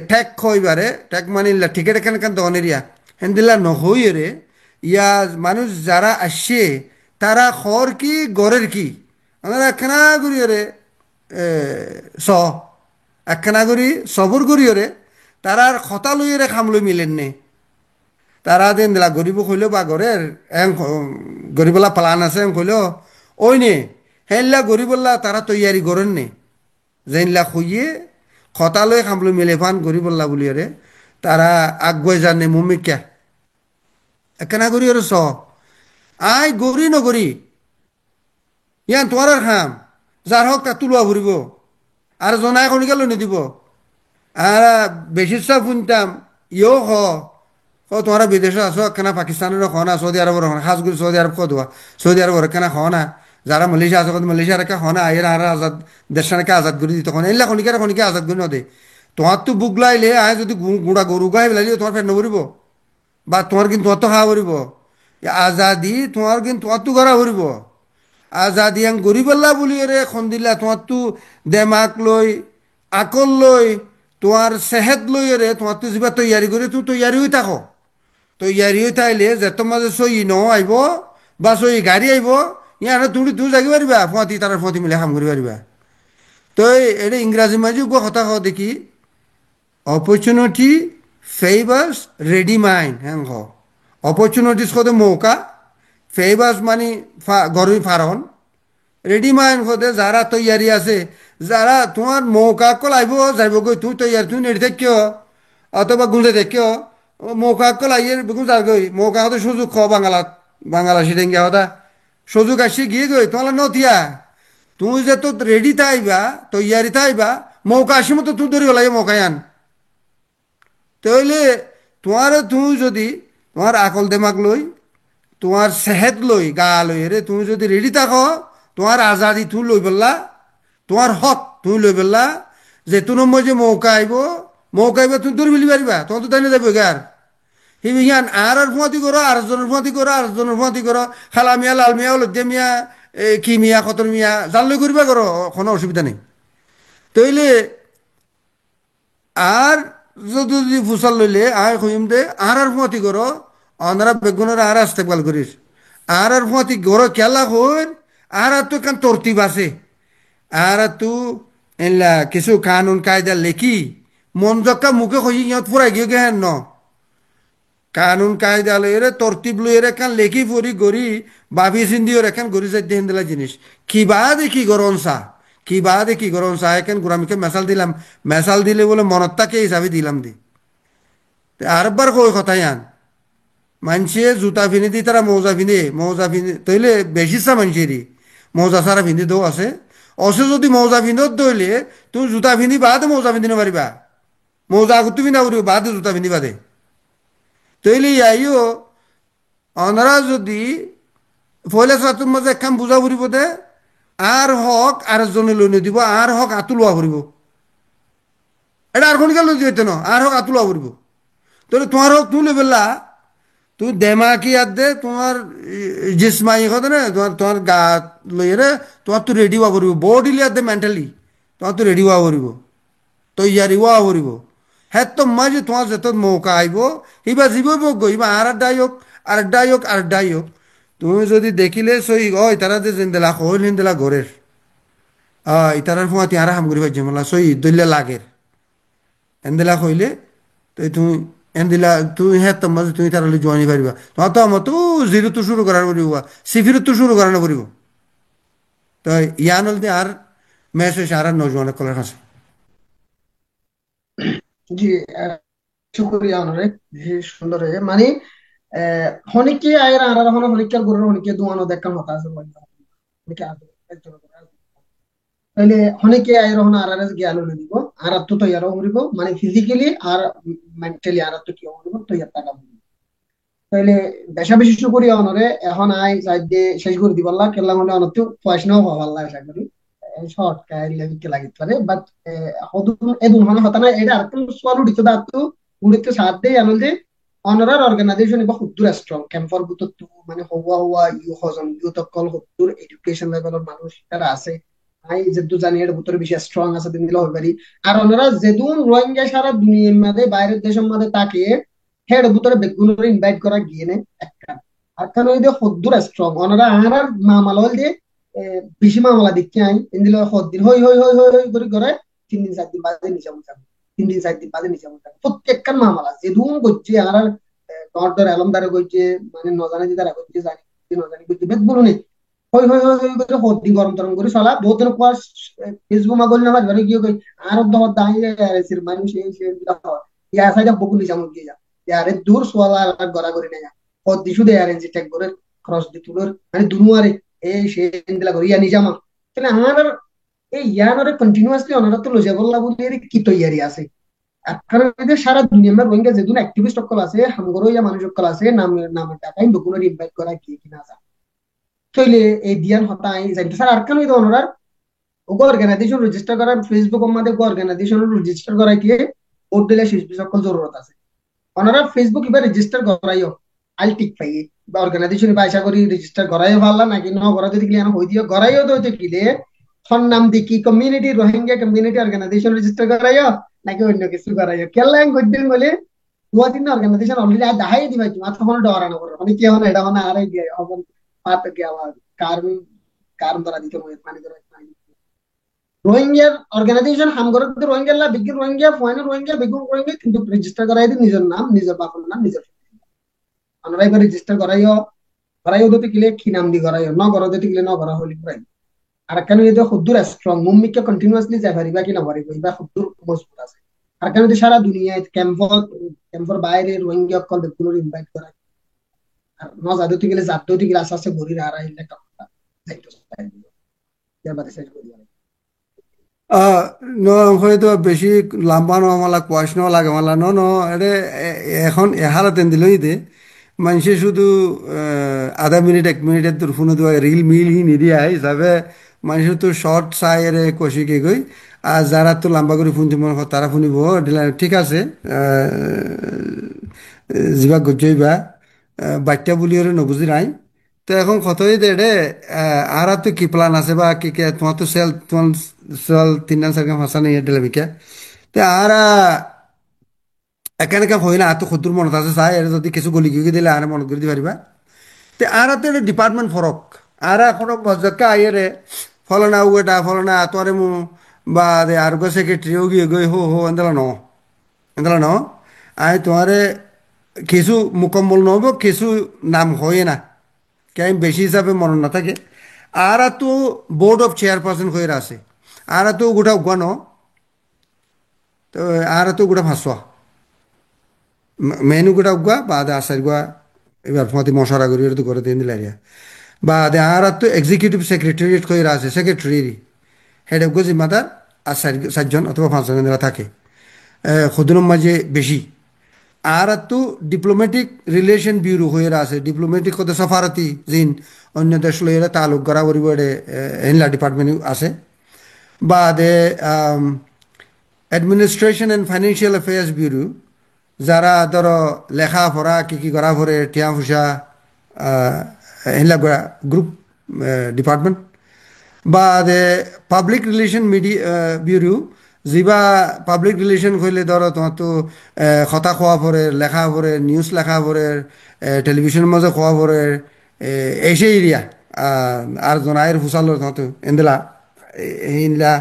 [SPEAKER 3] ঠেক খইবারে ঠেক মানিল্লা টিকেট এখান কান দনেরিয়া হেন্দিল্লা নহই রে ইয়া মানুষ যারা আসছে তারা খর কি গড়ের কি আমরা একখানা করি রে স একখানা করি সবর করি রে তারার খতা লইরে খামলই মিলেন নে তারা দিন দিলা গরিব কইল বা ঘরের এং গরিবলা প্লান আছে এং কইল ওই নে হেনলা গরিবল্লা তারা তৈয়ারি করেন নে যেনলা খুইয়ে খতা লই খামলই মিলে ফান গরিবল্লা বলিয়ে তারা আগুয়ে জানে মুমিকা একখানা করি ওর স আই গরি নগরি ইয়ান তোমার খাম যার হক তা তুলুয়া ভরিব আর জনায় খনিকা লই দিব আর বেশি সব শুনতাম ইয়েও তোমরা বিদেশে আছো কেনা পাকিস্তানের খ না সৌদি আরবের খ না খাস করে সৌদি আরব কদুয়া সৌদি আরবের কেনা খ না যারা মালয়েশিয়া আছে মালয়েশিয়ার খ না আয়ের আর আজাদ দেশানকে আজাদ করে দিত খন এলা খনিকে আজাদ করে নদে তোমার তো বুক লাইলে আয় যদি গুড়া গরু গাই লাইলে তোমার পেট নভরিব বা তোমার কিন্তু তোমার তো খাওয়া ভরিব আজাদি তোমার কিন্তু তোমার তো গড়া ভরিব আজাদি আং গরিবাল্লা বলি রে খন দিলা তোমার তো দেমাক লই আকল লই তোমার সেহেত লই রে তোমার তো যা তৈয়ারি করে তুই তৈয়ারি হয়ে থাকো তৈয়ারি হয়ে থাকলে যে তোমার সই ন আইব বা সই গাড়ি আইব ইয়ানে তুই জাগি পারিবা ফুঁতি তার ফুঁতি মিলে কাম করি পারিবা তো এটা ইংরাজী মাঝে কথা কও দেখি অপরচুনিটি ফেভার্স রেডি মাইন্ড হ্যাঁ অপরচুনিটিস কদে মৌকা ফেভার্স মানে গরুই ফারন রেডি মাইন্ড কদে যারা তৈয়ারি আছে যারা তোমার মৌকা কল আইব যাইব গই তুই তৈয়ার তুই নেড়ি থাকিও অথবা গুঁজে থাকিও মৌকা কল আইয়ের বেগুন যার গই মৌকা হতে সুযোগ খ বাঙালা সিটেন গিয়া হতা সুযোগ আসছে গিয়ে গই তোমার নথিয়া তুই যে তো রেডি থাইবা তৈয়ারি থাইবা মৌকা আসি মতো তুই ধরি হলাই মৌকা আন তাহলে তুই যদি তোমার আকল দেমাক লই তোমার সেহেত লই গা লই রে তুমি যদি রেডি থাকো তোমার আজাদি তুই লই পেলা তোমার হক তুই লই পেলা যে তু নম্বর যে মৌকা আইব তুমি দূর মিলি পারিবা তোমার তো তাই না যাবো গার হিবিহান আর ফুঁয়াতি করো আর জনের ফুঁয়াতি করো আর জনের ফুঁয়াতি করো খালা মিয়া লাল মিয়া লজ্জা মিয়া কি মিয়া খতর মিয়া জানলে করিবা করো কোনো অসুবিধা নেই তৈলে আর যদি ফুসাল লইলে আয় কইম দে আর ফুঁয়াতি করো অনারা বেগুনের আর ইস্তেকবাল করিস আর ফুঁয়াতি গরো খেলা হইন আর তো কান তরতিব আছে আর তু এলা কিছু কানুন কায়দা লেখি মন জক্কা মুখে কই ইয়ত ফুরাই গিয়ে গেহেন ন কানুন কায়দা লইরে তরতিব লইরে কান লেখি ফুরি গড়ি বাবি সিন্দিও রেখান গড়ি যাই দেহেন দিলা জিনিস কি গরম চা এখান গুড়ামিকে মেসাল দিলে বলে মনত তাকে হিসাবে দিলাম দি আরেকবার কই কথাই আন মানসিয়ে জুতা পিনি দি তারা মৌজা পিনি তৈলে বেশি চা মানসিয়েরই মৌজা সারা পিন্ধি দৌ আছে অসে যদি মৌজা পিন্ধত দইলে তুমি জুতা পিন্ধি বাদে মৌজা পিন্ধি নপারিবা মৌজা আগত তুমি না করিব বাদে জুতা পিন্ধি বাদে তৈলে ইয়াইও অনারা যদি পয়লা সাতুর মাঝে একখান বুঝা ফুরিব দে আর হক আর জনে লই দিব আর হক আতু লোয়া ফুরিব এটা আর কোনকে লই দিতে ন আর হক আতু লোয়া ফুরিব তাহলে তোমার হক তুই লেবেলা তুই দেমাকি আর দে তোমার জিসমাই কথা না তোমার গা লইরে তোমার তো রেডি হওয়া ফুরিব বডি লিয়ার দে মেন্টালি তোমার তো রেডি হওয়া ফুরিব তৈয়ারি হওয়া ফুরিব হ্যাঁ তো মাঝে তোমার যেত মৌকা আইব ইবা জীবব গই ইবা আর ডাই হোক তুমি যদি দেখিলে সই ওই তারা যে জিন্দেলা হইল হিন্দেলা ঘরের ইতারার ফুঁয়াতি আর হাম করি পাইছে মোলা সই দলিয়া লাগের এন্দেলা কইলে তো তুমি এন্দিলা তুমি হ্যাঁ তো মাঝে তুমি তারা জয়েনি পারিবা তোমার তো আমার তো জিরো তো শুরু করার পড়িব সিফির তো শুরু করানো পড়িব তো ইয়ান হলতে আর মেসেজ আর নজওয়ানের কলার কাছে
[SPEAKER 2] জি শুক্রিয়া অনেক সুন্দর মানে হনিকে আয়ের আর হন হনিকার গুরুর হনিকে দুয়ানো দেখান হতা আছে হনিকে তাহলে হনিকে আয়ের হন আর জ্ঞান হলে দিব আর তো তৈয়ারও করিব মানে ফিজিক্যালি আর মেন্টালি আর তো কি হইব তৈয়ার টাকা তাইলে বেশা বিশেষ করি অনরে এখন আই সাইডে শেষ করে দিবাল্লা কেলা হলে অনত পয়সাও হওয়াল্লা আশা করি শর্ট কাইলে লাগিত পারে বাট হদুন এদুন হন হতা না এটা আর সোয়াল উড়িতে দাঁতু উড়িতে সাথ দেই আনল যে অনারার অর্গানাইজেশন ইবা হুদ্দুর স্ট্রং ক্যাম্পর বুত মানে হওয়া ইউ হজন ইউ তকল হুদ্দুর এডুকেশন লেভেলের মানুষ তারা আছে আই যেদু জানি এর ভিতরে বেশি স্ট্রং আছে দিন দিলে হইবারি আর ওনারা যেদুন রোহিঙ্গা সারা দুনিয়ার মধ্যে বাইরের দেশের মধ্যে তাকিয়ে হেড ভিতরে বেগুনের ইনভাইট করা গিয়ে নে একটা আর কেন ওই যে হদ্দুর স্ট্রং ওনারা আর মামাল হল যে বেশি মামলা দেখতে আই ইন্দিল হদ্দিন হই করে 3 দিন 4 দিন বাদে নিচে মুছা 3 দিন 4 দিন বাদে নিচে মুছা প্রত্যেকখান মামলা যেদুন করছে আর ডর এলমদারে কইছে মানে নজানে যে তারা কইছে জানি নজানি কইছে বেগুন নেই হই করে হদ্দিন গরম তরম করে চলা বহুত দিন পর ফেসবুক মাগল না বাড়ি গিয়ে কই আর দহর দাঁড়ি সির মানুষ সে ইয়া সাইডে বকুল নিচে মুখ यारे दूर सोला गरा गरी नाही हो दिसू दे यारे टेक gore क्रॉस दि तुलर आणि दुनुवारे ए शे इंदला गरी या निजामा तने हार এই ইয়ানরে কন্টিনিউয়াসলি ওনারা তো লজে বললা বলি কি তৈয়ারি আছে কারণ এদের সারা দুনিয়া মে রোহিঙ্গা যেদিন অ্যাক্টিভিস্ট সকল আছে হামগরো ইয়া মানুষ সকল আছে নামে টাকাই বকুনের ইনভাইট করা কি কিনা যা চলে এই দিয়ান হতাই যাইতে স্যার আর কেন এই ওনারা ওগো অর্গানাইজেশন রেজিস্টার করার ফেসবুক আমাদের অর্গানাইজেশন রেজিস্টার করাই কি ভোট দিলে শিল্পী সকল জরুরত আছে ওনারা ফেসবুক এবার রেজিস্টার করাইও আল টিক পাই বা অর্গানাইজেশন বা আশা করি রেজিস্টার করাইও ভালো নাকি ন করা যদি গিয়ে হই দিও করাইও তো গিলে ফোন নাম দি কি community Rohingya community organisation register করাইও নাকি অন্য কিছু করাইও কেলাং কইদিন বলে দুদিন অর্গানাইজেশন অলরেডি দেখাই দিবা কি মাত্র কোনো ডরানো করো মানে কি মানে এটা মানে আরে গিয়ে অবন পাত গিয়ে আবার কারণ কারণ ধরা দিতে মানে ধরা রোহিঙ্গার অর্গানাইজেশন হামগরত রোহিঙ্গা বিগিন রোহিঙ্গা ফয়না রোহিঙ্গা বিগুন রোহিঙ্গা কিন্তু রেজিস্টার করাই দিন নিজের নাম নিজের বাপের নাম নিজের আমরা এবার রেজিস্টার করাইও দিতে গেলে কি নাম দি করাইও ন করা দিতে গেলে ন করা হলি করাই আর কেন যদি খুদ্দুর স্ট্রং মুম্মিকে কন্টিনিউয়াসলি যাই পারিবা কি না পারিবা বা খুদ্দুর মজবুত আছে আর কেন যদি সারা দুনিয়ায় ক্যাম্পর বাইরে রোহিঙ্গা কল দেখুলোর ইনভাইট করা আর ন যাদতে গেলে যাদতে গেলে আস্তে আস্তে ঘুরি আর আইলে একটা কথা যাইতো ইয়ার বাদে শেষ করি
[SPEAKER 3] ন হয়তো বেশি লম্বা ন মালা কোয়াশ ন লাগে মালা ন ন এটা এখন এহারাতেন দিলই দে মানুষে শুধু আধা মিনিট 1 মিনিটের তোর ফোনে দেওয়া রিল মিল হি নিদিয়া হিসাবে মানুষের তো শর্ট চাইরে কষিকে গই আর যারা তো লম্বা করে ফোন দিব তারা শুনিব ঠিক আছে যিবা গজ্জইবা বাচ্চা বলি ওরে নবুঝি নাই তো এখন কতই দে রে আর তো কি প্ল্যান আছে বা কি কে তোমার তো তোমার সেল 3 4 ভাষা নেই দিলামিকে তো আর এখানে হয় না তো ক্ষুদ্র মনত আছে চাই এর যদি কিছু গলি গিয়ে দিলে আর মনত করে দিতে পারিবা তো আর তো এটা ডিপার্টমেন্ট ফরক আর এখনো মজাক্কা আইরে ফলনা উগেটা ফলনা তোরে মু বা দে আর গো সেক্রেটারিও গিয়ে গই হো এন্দলা ন আই তোমারে কিছু মুকম্মল নহব কিছু নাম হয় না কে আমি বেশি হিসাবে মনে না থাকে আর তো বোর্ড অফ চেয়ারপারসন হয়ে আছে আর তো গোটা উগা ন তো আর তো গোটা ফাঁসুয়া মেনু গোটা উগা বা দে আসার গুয়া এবার ফতি মশারা করি তো করে দিন দিলারিয়া বা দে আর তো এক্সিকিউটিভ সেক্রেটারিয়েট হয়ে আছে সেক্রেটারি হেড অফ জিম্মাদার আর 4 জন অথবা 5 জন এরা থাকে খুদুনম মাঝে বেশি আর তো ডিপ্লোম্যাটিক রিলেশন ব্যুরো হয়ে আছে ডিপ্লোম্যাটিক কত সফারতি জিন অন্য দেশ লইরা তালুক গড়া করিব এনলা ডিপার্টমেন্ট আছে বা the administration and financial affairs bureau যারা ধরো লেখাপড়া কি করা পরে টিয়া ফুসা এনলা গ্রুপ ডিপার্টমেন্ট বা দে পাবলিক রিলেশন মিডিয়া ব্যুরো যিবা পাবলিক রিলেশন কইলে ধরো তোমার তো কথা খোয়া পরে লেখা পরে নিউজ লেখা পরে টেলিভিশনের মাঝে খোয়া পরে এসে এরিয়া আর জনায়ের ফুসালো তোমার তো এন্দলা ইনলা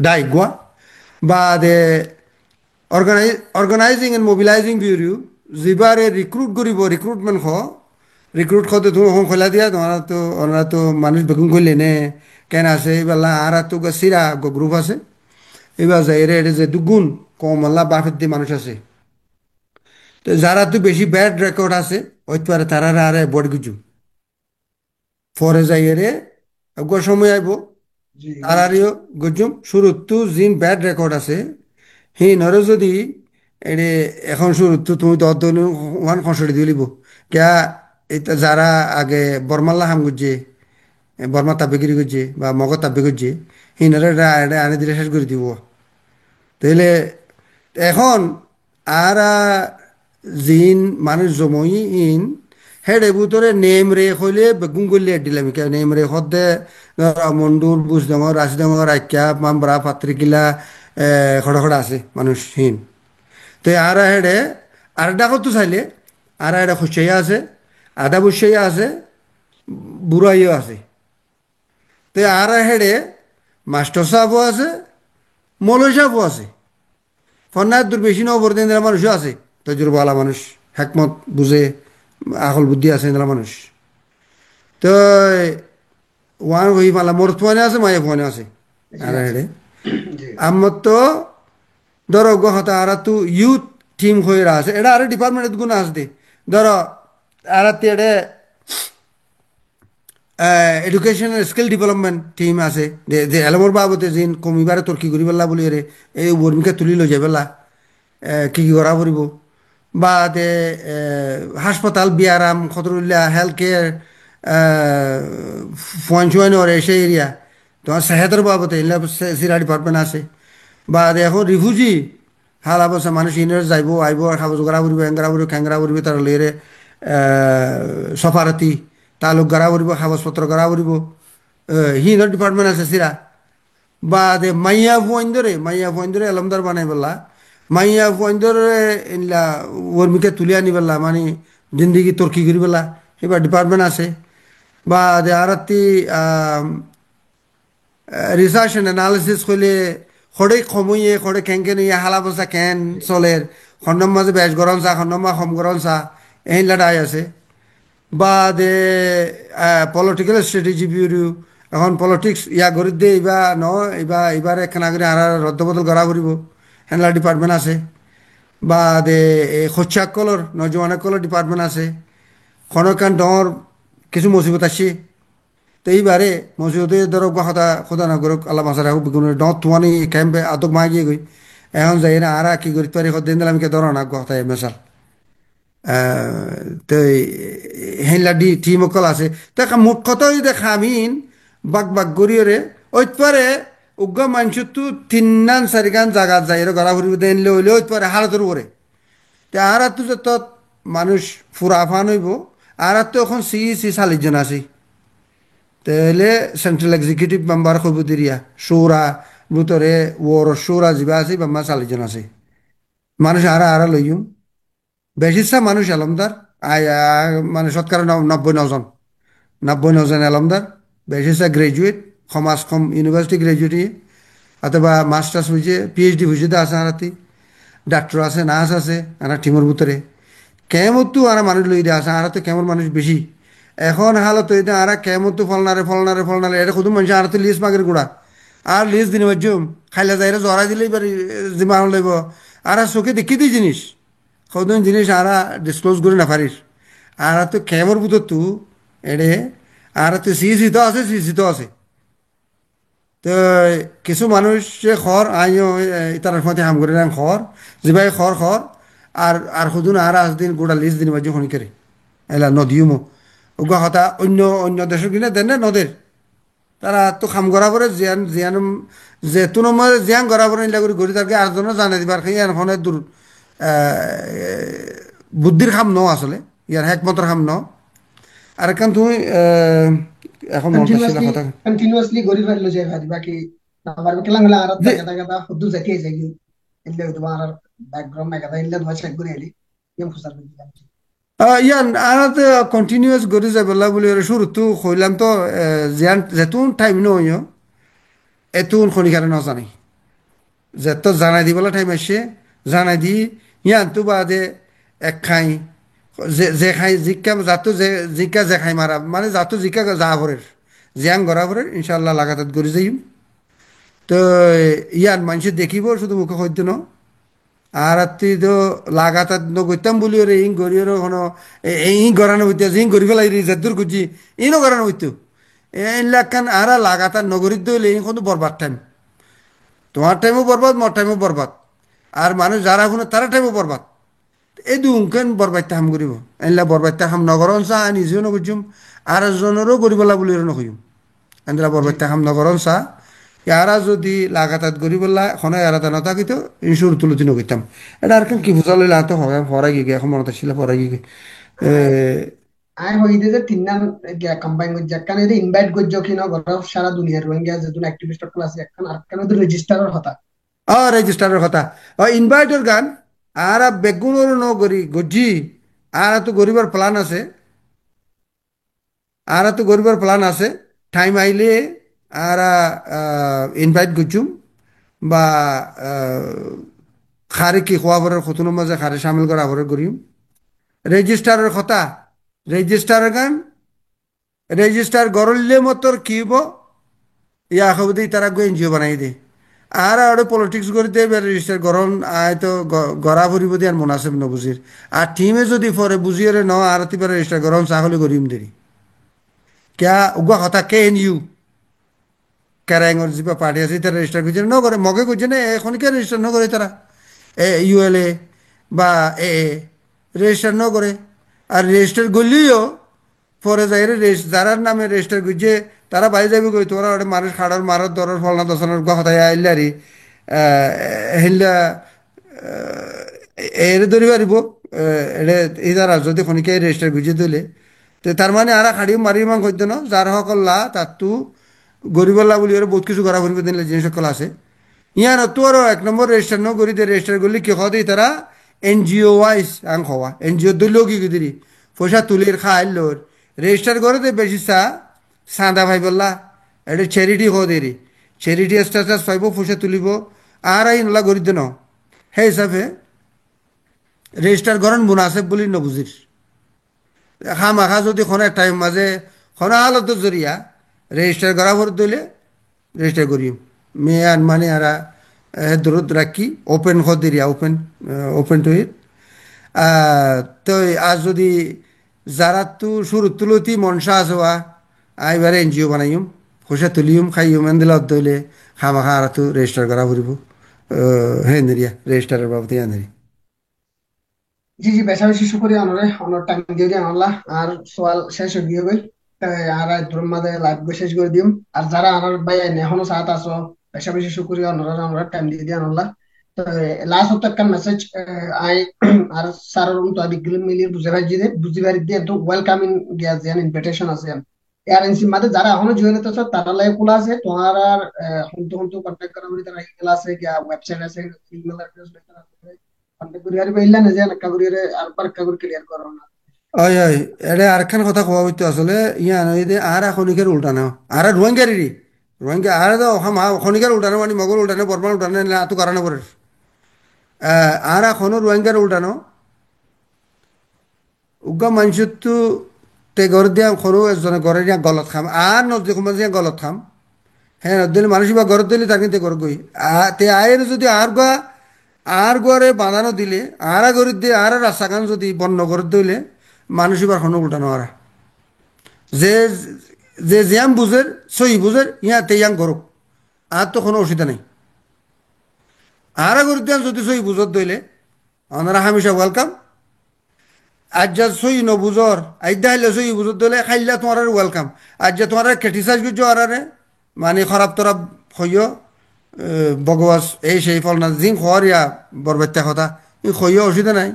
[SPEAKER 3] ডাই গোয়া বা the organising and mobilising bureau যিবারে রিক্রুট করিব রিক্রুটমেন্ট রিক্রুট খতে তুমি খোলা দিয়া ওনারা তো মানুষ বেগুন করলে নে কেন আছে এবেলা আর তো সিরা গ্রুপ আছে এবার যাই এটা যে দুগুণ কম আল্লাহ বাফের দিয়ে মানুষ আছে তো যারা তো বেশি ব্যাড রেকর্ড আছে ওই তো আর তারা আরে বড় কিছু ফরে যাই রে সময় আইব তারারিও গজুম শুরু তো জিন ব্যাড রেকর্ড আছে সেই নরে যদি এনে এখন শুরু তো তুমি তো ওয়ান খসড়ি দিলিব কেয়া এটা যারা আগে বর্মাল্লা হাম গুজে বর্মা তাবিগিরি করছে বা মগজ তাবি করছে হিনারে আনে দিলে শেষ করে দিব তাহলে এখন আর জিন মানুষ জমই ইন হেডে ভিতরে নেম রে হইলে বেগুন করলে দিলাম নেম রে হদে মন্ডুর বুঝ ডাঙর রাশি ডাঙর আখ্যা মামরা পাত্রিকিলা খড়া খড়া আছে মানুষ হীন তো আর হেডে আর ডাকো তো চাইলে আর এটা খুশাইয়া আছে আধা বুসাইয়া আছে বুড়াইও আছে তো আর হেডে মাস্টার সাহেবও আছে মৌলই সাহেবও আছে ফন্নার দূর বেশি নবর দিন মানুষও আছে তজুরবালা মানুষ হেকমত বুঝে আকল বুদ্ধি আছে এরা মানুষ তো ওয়ান হই পালা মোর ফোনে আছে মায়ের ফোনে আছে আর হেডে আমার তো ধরো গহতা আর তো ইউথ টিম হয়ে আছে এটা আর ডিপার্টমেন্টের গুণ আসতে ধরো আর এডে এডুকেশন স্কিল ডেভেলপমেন্ট টিম আছে যে এলমৰ বাবতে যেন কমিবাৰে তৰ্কি কৰি পেলা বুলি এই বৰ্মিকা তুলি লৈ যাই পেলা কি কি কৰা পৰিব বা দে হাস্পাতাল বিয়ারাম খতরুল্লাহ হেলথ কেয়ার ফুয়ান এসে এরিয়া তোমার সেহেতের বাবতে এগুলা সিরা ডিপার্টমেন্ট আছে বা এখন রিফিউজি হাল অবস্থা মানুষ ইনের যাইব আইব খাব গড়া ফুরিব এংরা ফুরিব খ্যাংরা ফুরিব তার লইরে সফারতি তালুক গড়া ফুরিব কাগজপত্র গড়া ফুরিব হিনের ডিপার্টমেন্ট আছে সিরা বা দে মাইয়া ফুয়াইন্দরে এলমদার বানাই বললা মাইয়া ফুয়াইন্দরে ইনলা ওর্মিকে তুলি আনি পেলা মানে জিন্দিগি তর্কি করি পেলা এবার ডিপার্টমেন্ট আছে বা দে আরতি রিসার্চ এন্ড অ্যানালিসিস করলে খড়ে খমইয়ে খড়ে খেংকে নিয়ে হালা বসা কেন চলের খন্ডম মাঝে বেশ গরম চা খন্ডম মা খম গরম চা এই লাটাই আছে বা দে পলিটিক্যাল স্ট্র্যাটেজি বিউরো এখন পলিটিক্স ইয়া গড়ি দে এবার একখানা করে আর রদ্দবদল করা ফুরিব হেনলা ডিপার্টমেন্ট আছে বা দে খচ্চাকলর নজওয়ানকলর ডিপার্টমেন্ট আছে খনকান ডর কিছু মুসিবত আসছে তো এইবারে মসজিদে ধরক বা খোদা না করুক আল্লাহ মাসার হোক বেগুনের ডর তোমানি ক্যাম্পে আতক মাই গিয়ে গই এখন যাই না আর কি করি পারি দিন দিলাম কে ধরো না কথা মেশাল তো হেনলা টিম অকল আছে তো মোট কথা দেখা আমিন বাক গড়িয়রে ওইপারে উগ্র মানুষ তো 3-4 জায়গা যাই গড়া ফুরিব দেন লইলে ওইপারে হালতের উপরে তো আর তো যে তত মানুষ ফুরাফান হইব আর তো এখন সি 40 জন আছে তাহলে সেন্ট্রাল এক্সিকিউটিভ মেম্বার হইব দিরিয়া সৌরা ভিতরে ওর সৌরা যা আছে মেম্বার 40 জন আছে মানুষ আর লইম বেশিসা মানুষ আলমদার মানে শতকরা 99 জন আলমদার বেশিসা গ্রাজুয়েট সমাজ কম ইউনিভার্সিটি গ্রাজুয়েট অথবা মাস্টার্স হয়েছে পিএইচডি হয়েছে আছে আনাতি ডাক্তার আছে নার্স আছে আনার টিমের ভিতরে কেমতো আর মানুষ লই দিয়ে আছে আর তো কেমন মানুষ বেশি এখন হালত এটা আর কেমতো ফলনারে এটা শুধু মানুষ আর তো লিস্ট মাগের গুড়া আর লিস্ট দিন বাজুম খাইলে যাই জড়াই দিলেই পারি জিমা লইব আর চোখে দেখি দিই জিনিস সদন জিনিস আর ডিসক্লোজ করে না পারিস আর তো কেমর ভিতর তু এড়ে আর তো সিসি তো আছে তো কিছু মানুষ খর আইও তার মধ্যে হাম করে খর যে খর আর সুদুন আর দিন গোটা লিস্ট দিন বাজু শুনি করে এলা নদীও উগা কথা অন্য দেশের কিনে দেন না নদের তারা তো খাম করা পরে জিয়ান যেহেতু নম্বর জিয়ান করা পরে নিলা করে ঘুরি তাকে আটজনও জানে দিবার খাই এখন দূর বুদ্ধির খাম ন আসলে ইয়ার একমতর খাম ন আর এখন তুমি এখন কথা
[SPEAKER 2] কন্টিনিউয়াসলি গরি ফেললো যে ভাই বাকি আমার কেলা মেলা আর দাগা খুদ জাতি যাই ইল্লে তোমার ব্যাকগ্রাউন্ড মেগা ইল্লে ধোয়া চেক করে এলি এম খুসার দিলাম
[SPEAKER 3] ইয়ান আনাতে কন্টিনিউয়াস গরি যাবলা বলে শুরু তো কইলাম তো জিয়ান যেতুন টাইম নয় এতুন খনিকারে না জানি যেত জানাই দিবলা টাইম আসে জানাই দি ইয়ান তো বাদে এক খাই যে খাই জিকা যাতো জিকা যে খাই মারা মানে যাতো জিকা যা ভরের জিয়াং গড়া ভরের ইনশাল্লাহ লাগাতার গড়ি যাইম তো ইয়ান মানুষে দেখিব শুধু মুখে হইতো ন আর তুই তো লাগাতার নগৈতাম বলি ওরে ইং গড়িওর কোনো ইং গড়ানো হইতে ইং গড়ি ফেলাই যেদূর খুঁজি ইনও গড়ানো হইতো এইলাকান আর লাগাতার নগরীর দইলে ইং কোনো বরবাদ টাইম তোমার টাইমও বরবাদ মোর টাইমও বরবাদ আর মানুষ যারা শুনে তারা টাইমও বরবাদ এই দুকেন বরবাদটা হাম করিব এনলা বরবাদটা হাম নগরন চা নিজেও নগরজুম আর এজনেরও গরিবলা বলি নকইম এনলা বরবাদটা হাম নগরন চা ইয়ারা যদি লাগাতার গরিবলা এখন এরা তা নথাকিত ইনসুর তুলতি নগিতাম এটা আর কি বুঝালে তো হরাই গিয়ে এখন মনে ছিল হরাই গিয়ে
[SPEAKER 2] আই হইতে যে তিননাম কম্বাইন গজ্জা কান এতে ইনভাইট গজ্জা কিনা গরা সারা দুনিয়ার রোহিঙ্গা যেতুন অ্যাক্টিভিস্ট ক্লাস একখান আর কান ওদের রেজিস্টারের কথা
[SPEAKER 3] রেজিস্টারের কথা ইনভাইটের গান আর বেগুনের ন গরি গজ্জি আর তো গরিবার প্ল্যান আছে টাইম আইলে আর ইনভাইট করছুম বা খারে কি খোয়াবরের খতুনের মাঝে খারে সামিল করা আবরের করিম রেজিস্টারের কথা রেজিস্টারের গান রেজিস্টার গরলে মতর কি হব ইয়া হব দিয়ে তারা গো এনজিও বানাই দে আর ওটা পলিটিক্স করে দেবে রেজিস্টার গরম তো গড়া ভরিব দিয়ে আর মনাসেব নবুজির আর টিমে যদি পরে বুঝিয়ে ন আর তিবার রেজিস্টার গরম চাহলে গরিম দেরি क्या उगा কথা কে এন ইউ ক্যারাঙ্গর জিবা পার্টি আছে তারা রেজিস্টার করছে ন করে মগে করছে না এখন কে রেজিস্টার ন করে তারা ইউএলএ বা এ রেজিস্টার ন করে আর রেজিস্টার করলেও পরে যাই যারা নামে রেজিস্টার করছে তারা বাইরে যাবে কই তোরা ওটা মানুষ খাড়ার মারার দরের ফলনা দশনের কথায় আইলারি হিল্লা এর ধরি পারিব এটা এই দ্বারা যদি খনিকে রেজিস্টার করছে দিলে তো তার মানে আর খাড়ি মারি মাং করতে ন যার সকল লা তার তু গরিবল্লা বলি ওরা বহুত কিছু করা ফুরিব দিলে জিনিস সকল আছে ইয়ার তোর এক নম্বর রেজিস্টার ন করি রেজিস্টার করলে কি হয় তারা এনজিও ওয়াইজ আং হওয়া এনজিও দিলেও কি দিদি পয়সা তুলির খাইলোর রেজিস্টার করে দে বেশি চাঁদা ভাই বললা এটা চ্যারিটি হো দেরি চ্যারিটি স্ট্যাটাস পাইব পয়সা তুলিব আর আই নলা করি দে ন সেই হিসাবে রেজিস্টার করেন মুনাসেব বলি নবুজির খামাখা যদি কোনো টাইম মাঝে কোনো আলত জরিয়া রেজিস্টার করা ভর দিলে রেজিস্টার করিম মেয়ে আর মানে আর দূরত রাখি ওপেন হদিরিয়া ওপেন ওপেন টু ইট তো আর যদি যারা তো শুরু তুলতি মনসা আছোয়া আইবারে এনজিও বানাইম পয়সা তুলিম খাইম এনদিল দইলে খামাখা আর তো রেজিস্টার করা ফুরিব হ্যাঁ নিরিয়া রেজিস্টারের বাবদ আনি
[SPEAKER 2] জি জি বেশা বেশি শুক্রিয়া অনরে অনর টাইম দিয়ে দিন আল্লাহ আর সোয়াল শেষ হয়ে গিয়ে গই আর তোর মাঝে লাইভ শেষ করে দিম আর যারা আমার ভাই এখনো সাথ আছো বেশা বেশি শুক্রিয়া অনর আমরা টাইম দিয়ে দিন আল্লাহ তো লাস্ট হতে একটা মেসেজ আই আর স্যার তো আদিগুলো মিলিয়ে বুঝে পারি দিয়ে তো ওয়েলকাম ইন গিয়া যেন ইনভিটেশন আছে এআরএনসি মাঝে যারা এখনো জয়েন হতেছ তারা লাই খোলা আছে তোমার আর হন্তু হন্তু কন্ট্যাক্ট করা মানে তারা ইমেল আছে গিয়া ওয়েবসাইট আছে ইমেল অ্যাড্রেস কন্ট্যাক্ট করি আর বললেন যে একটা করে আর পার একটা করে ক্লিয়ার করো না
[SPEAKER 3] ওই ওই এটা আরেকখান কথা কোয়া হইতো আসলে ইয়া নয় যে আর খনিকের উল্টানো আর রোহিঙ্গারি রোহিঙ্গা আর তো খনিকের উল্টানো মানে মগল উল্টানো বর্মান উল্টানো এত কারণে পড়ে আর এখনো রোহিঙ্গার উল্টানো উগা মানুষের তো তে ঘর দিয়া সৰু এজনে ঘৰে দিয়া গলত খাম আর নদী সময় দিয়া গলত খাম হ্যাঁ দিলে মানুষ বা ঘর দিলে তাকে তে ঘর গই তে আয়ের যদি আর গড়ে বাঁধানো দিলে আর গরিব দিয়ে আর রাস্তা খান যদি বন্ধ করে দিলে মানুষ এবার কোনো উল্টানো আর যে যে জ্যাম বুঝের সহি বুঝের ইয়া তে ইয়াং করুক আর তো কোনো অসুবিধা নেই আর গরিব দিয়ে যদি সহি বুঝত দইলে ওনারা হামেশা ওয়েলকাম আজ যা সই নবুজর আইদা হাইলে সই বুঝত দিলে খাইলা তোমার ওয়েলকাম আজ যা তোমার ক্রিটিসাইজ করছো আর মানে খারাপ তরাপ হইও বগবাস এই সেই ফল না জিং খোয়ার ইয়া বরবেত্যা কথা ই হইও অসুবিধা নাই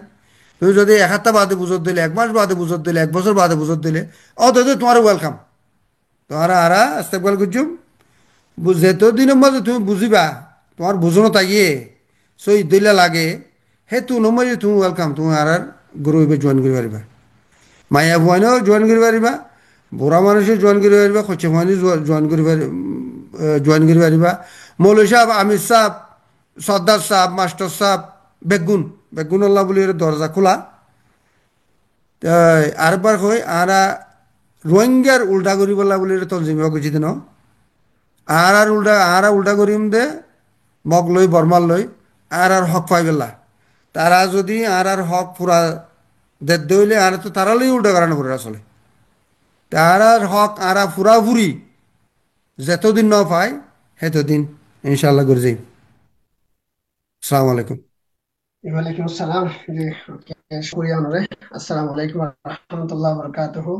[SPEAKER 3] তুমি যদি এক সপ্তাহ বাদে বুঝত দিলে এক মাস বাদে বুঝত দিলে এক বছর বাদে বুঝত দিলে তো তোমার ওয়েলকাম তোমার আরা ইস্তেকবাল করছুম যেহেতু দিনের মাঝে তুমি বুঝিবা তোমার বুঝনো তাইয়ে সই দিলে লাগে হে তু নমরে তুমি ওয়েলকাম তুমি আর গ্রুপে জয়েন করে পারিবা মায়া ভুয়ানেও জয়েন করে পারিবা বুঢ়া মানুষে জয়েন করে পারিবা খচ্ছে ভুয়ানি জয়েন করে পারিবা মৌলী সাহেব আমির সাহেব সর্দার সাহেব মাস্টার সাহেব বেগুন আল্লাহ বলি দরজা খোলা আরেকবার কই আরা রোহিঙ্গার উল্টা করি বলা বলি তঞ্জিমা গুছি দিন আর উল্টা করিম দে মগ লই বর্মাল লই আর হক পাই বেলা তারা যদি আর হক পুরা দেড় হইলে আর তো তারালেই উল্টা কারণ করে আসলে তার হক আর পুরাপুরি যতদিন ন পায় সেতদিন ইনশাল্লাহ করে যাই আসসালামু আলাইকুম
[SPEAKER 2] ওয়ালাইকুম আসসালাম জি শুক্রিয়া অনরে আসসালামু আলাইকুম ওয়া রাহমাতুল্লাহি ওয়া বারাকাতুহু